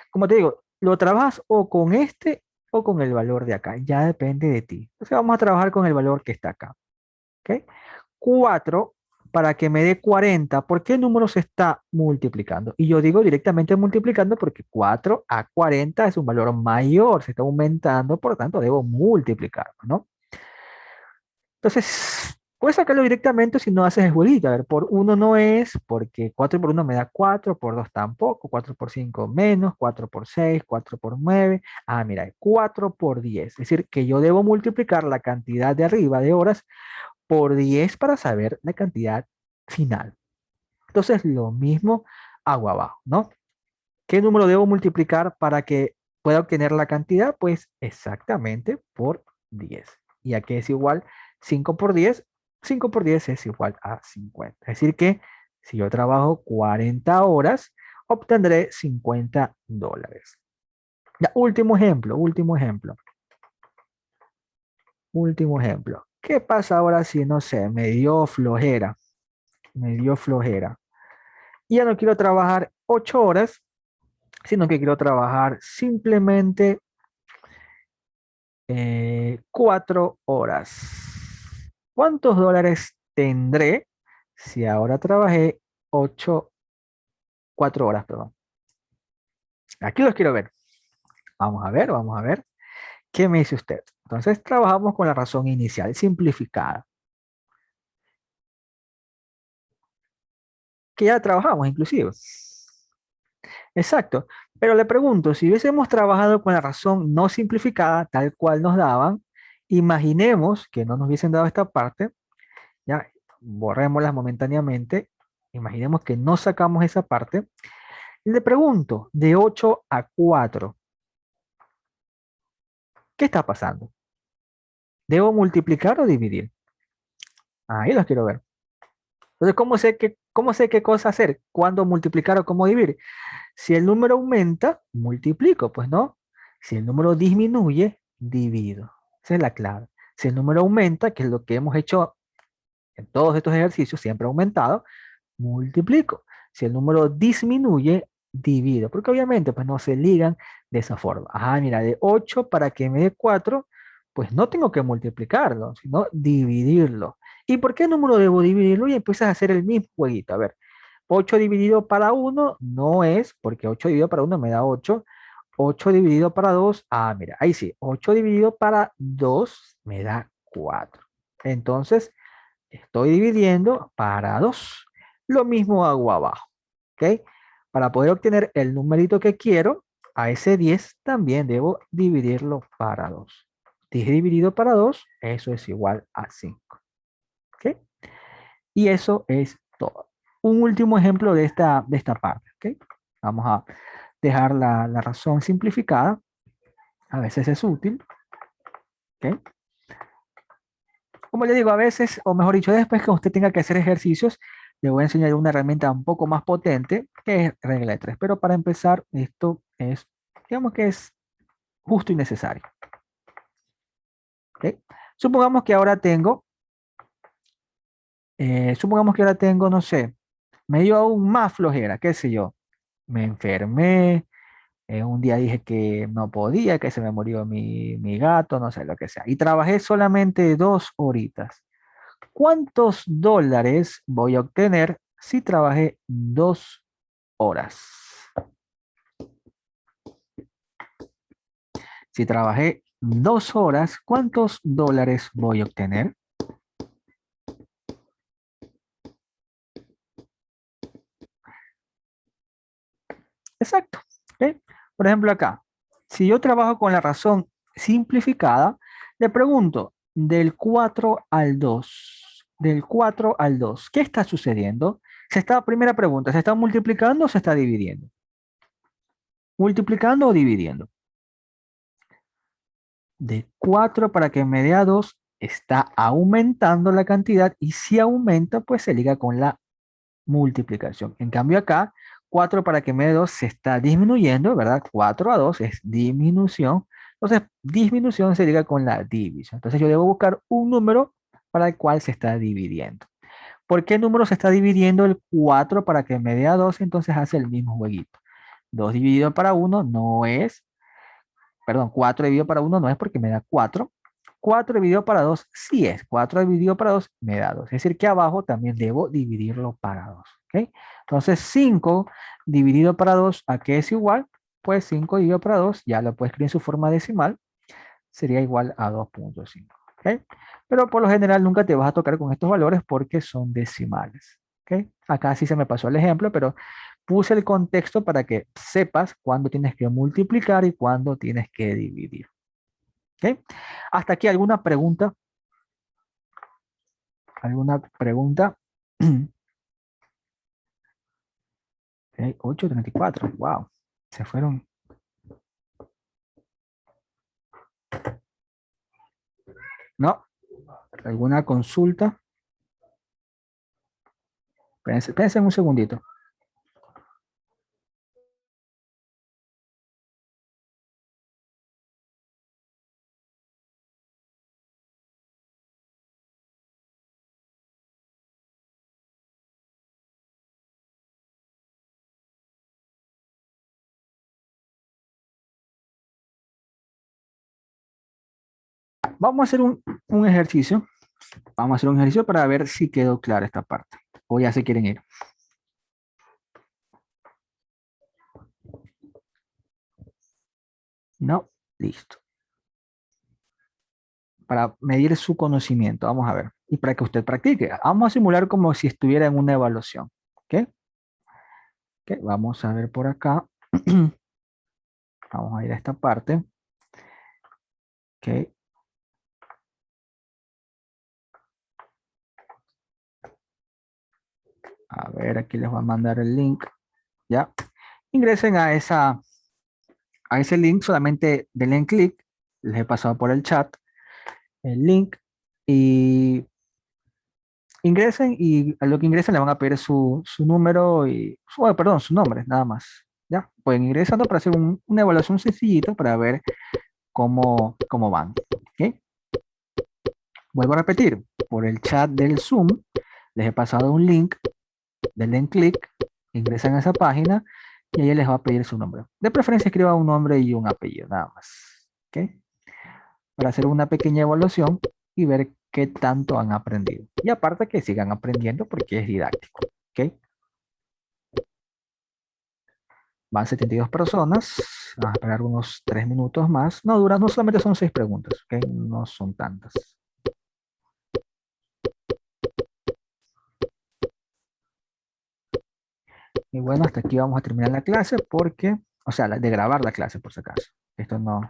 Como te digo, lo trabajas o con este o con el valor de acá. Ya depende de ti. Entonces vamos a trabajar con el valor que está acá. ¿Ok? 4 para que me dé 40. ¿Por qué número se está multiplicando? Y yo digo directamente multiplicando porque 4 a 40 es un valor mayor, se está aumentando, por lo tanto debo multiplicarlo, ¿no? Entonces, puedes sacarlo directamente si no haces el jueguito. A ver, por 1 no es, porque 4 por 1 me da 4, por 2 tampoco, 4 por 5 menos, 4 por 6, 4 por 9. Ah, mira, 4 por 10. Es decir, que yo debo multiplicar la cantidad de arriba de horas por 10 para saber la cantidad final. Entonces, lo mismo hago abajo, ¿no? ¿Qué número debo multiplicar para que pueda obtener la cantidad? Pues exactamente por 10. ¿Y a qué es igual 5 por 10? 5 por 10 es igual a 50. Es decir que si yo trabajo 40 horas, obtendré $50. Ya, último ejemplo, último ejemplo, último ejemplo. ¿Qué pasa ahora si, no sé, me dio flojera? Me dio flojera. Y ya no quiero trabajar 8 horas, sino que quiero trabajar simplemente 4 horas. ¿Cuántos dólares tendré si ahora trabajé 4 horas, perdón? Aquí los quiero ver. Vamos a ver, vamos a ver. ¿Qué me dice usted? Entonces trabajamos con la razón inicial, simplificada. Que ya trabajamos inclusive. Exacto. Pero le pregunto, si hubiésemos trabajado con la razón no simplificada, tal cual nos daban, imaginemos que no nos hubiesen dado esta parte, ya borrémoslas momentáneamente, imaginemos que no sacamos esa parte, y le pregunto, de 8 a 4, ¿qué está pasando? ¿Debo multiplicar o dividir? Ahí los quiero ver. Entonces, cómo sé qué cosa hacer? ¿Cuándo multiplicar o cómo dividir? Si el número aumenta, multiplico, pues no. Si el número disminuye, divido. Esa es la clave. Si el número aumenta, que es lo que hemos hecho en todos estos ejercicios, siempre ha aumentado, multiplico. Si el número disminuye, divido. Porque obviamente pues no se ligan de esa forma. Ajá, mira, de 8 para que me dé 4, pues no tengo que multiplicarlo, sino dividirlo. ¿Y por qué número debo dividirlo? Y empiezas a hacer el mismo jueguito. A ver, 8 dividido para 1 no es, porque 8 dividido para 1 me da 8. 8 dividido para 2, ah, mira, ahí sí, 8 dividido para 2 me da 4. Entonces, estoy dividiendo para 2. Lo mismo hago abajo, ¿ok? Para poder obtener el numerito que quiero, a ese 10 también debo dividirlo para 2. 10 dividido para 2, eso es igual a 5, ¿ok? Y eso es todo. Un último ejemplo de esta parte, ¿ok? Vamos a dejar la razón simplificada. A veces es útil, ¿ok? Como le digo, a veces, o mejor dicho, después que usted tenga que hacer ejercicios, le voy a enseñar una herramienta un poco más potente, que es regla de 3. Pero para empezar, esto es, digamos que es justo y necesario. ¿Ok? Supongamos que ahora tengo, no sé, me dio aún más flojera, qué sé yo. Me enfermé, un día dije que no podía, que se me murió mi gato, no sé, lo que sea. Y trabajé solamente 2 horitas. ¿Cuántos dólares voy a obtener si trabajé 2 horas? Si trabajé 2 horas, ¿cuántos dólares voy a obtener? Exacto. ¿Ok? Por ejemplo, acá, si yo trabajo con la razón simplificada, le pregunto, del 4 al 2, del 4 al 2, ¿qué está sucediendo? Primera pregunta, ¿se está multiplicando o se está dividiendo? ¿Multiplicando o dividiendo? De 4 para que me dé a 2 está aumentando la cantidad y si aumenta, pues se liga con la multiplicación. En cambio acá, 4 para que me dé 2 se está disminuyendo, ¿verdad? 4 a 2 es disminución. Entonces, disminución se liga con la división. Entonces, yo debo buscar un número para el cual se está dividiendo. ¿Por qué número se está dividiendo el 4 para que me dé a 2? Entonces hace el mismo jueguito. 2 dividido para 1 no es, perdón, 4 dividido para 1 no es porque me da 4. 4 dividido para 2 sí es. 4 dividido para 2 me da 2. Es decir, que abajo también debo dividirlo para 2. ¿Ok? Entonces 5 dividido para 2, ¿a qué es igual? Pues 5 dividido para 2, ya lo puedes escribir en su forma decimal, sería igual a 2.5. ¿Ok? Pero por lo general nunca te vas a tocar con estos valores porque son decimales. ¿Ok? Acá sí se me pasó el ejemplo, pero puse el contexto para que sepas cuándo tienes que multiplicar y cuándo tienes que dividir. ¿Ok? Hasta aquí, ¿alguna pregunta? ¿Alguna pregunta? Ok, 8.34, wow, se fueron. ¿No? ¿Alguna consulta? Piensen un segundito. Vamos a hacer un ejercicio. Vamos a hacer un ejercicio para ver si quedó clara esta parte. O ya se quieren ir. No, listo. Para medir su conocimiento, vamos a ver. Y para que usted practique. Vamos a simular como si estuviera en una evaluación. ¿Ok? Ok, vamos a ver por acá. Vamos a ir a esta parte. Ok. A ver, aquí les voy a mandar el link. ¿Ya? Ingresen a ese link, solamente denle clic. Les he pasado por el chat el link y ingresen y a lo que ingresen le van a pedir su número y, perdón, su nombre, nada más. ¿Ya? Pueden ingresando para hacer una evaluación sencillita para ver cómo van. ¿Ok? Vuelvo a repetir, por el chat del Zoom les he pasado un link, denle clic, ingresan a esa página y ahí les va a pedir su nombre. De preferencia escriba un nombre y un apellido, nada más. ¿Ok? Para hacer una pequeña evaluación y ver qué tanto han aprendido. Y aparte que sigan aprendiendo porque es didáctico. ¿Ok? Van 72 personas. Vamos a esperar unos 3 minutos más. No dura, no solamente son 6 preguntas. ¿Ok? No son tantas. Y bueno, hasta aquí vamos a terminar la clase porque, o sea, de grabar la clase por si acaso. Esto no,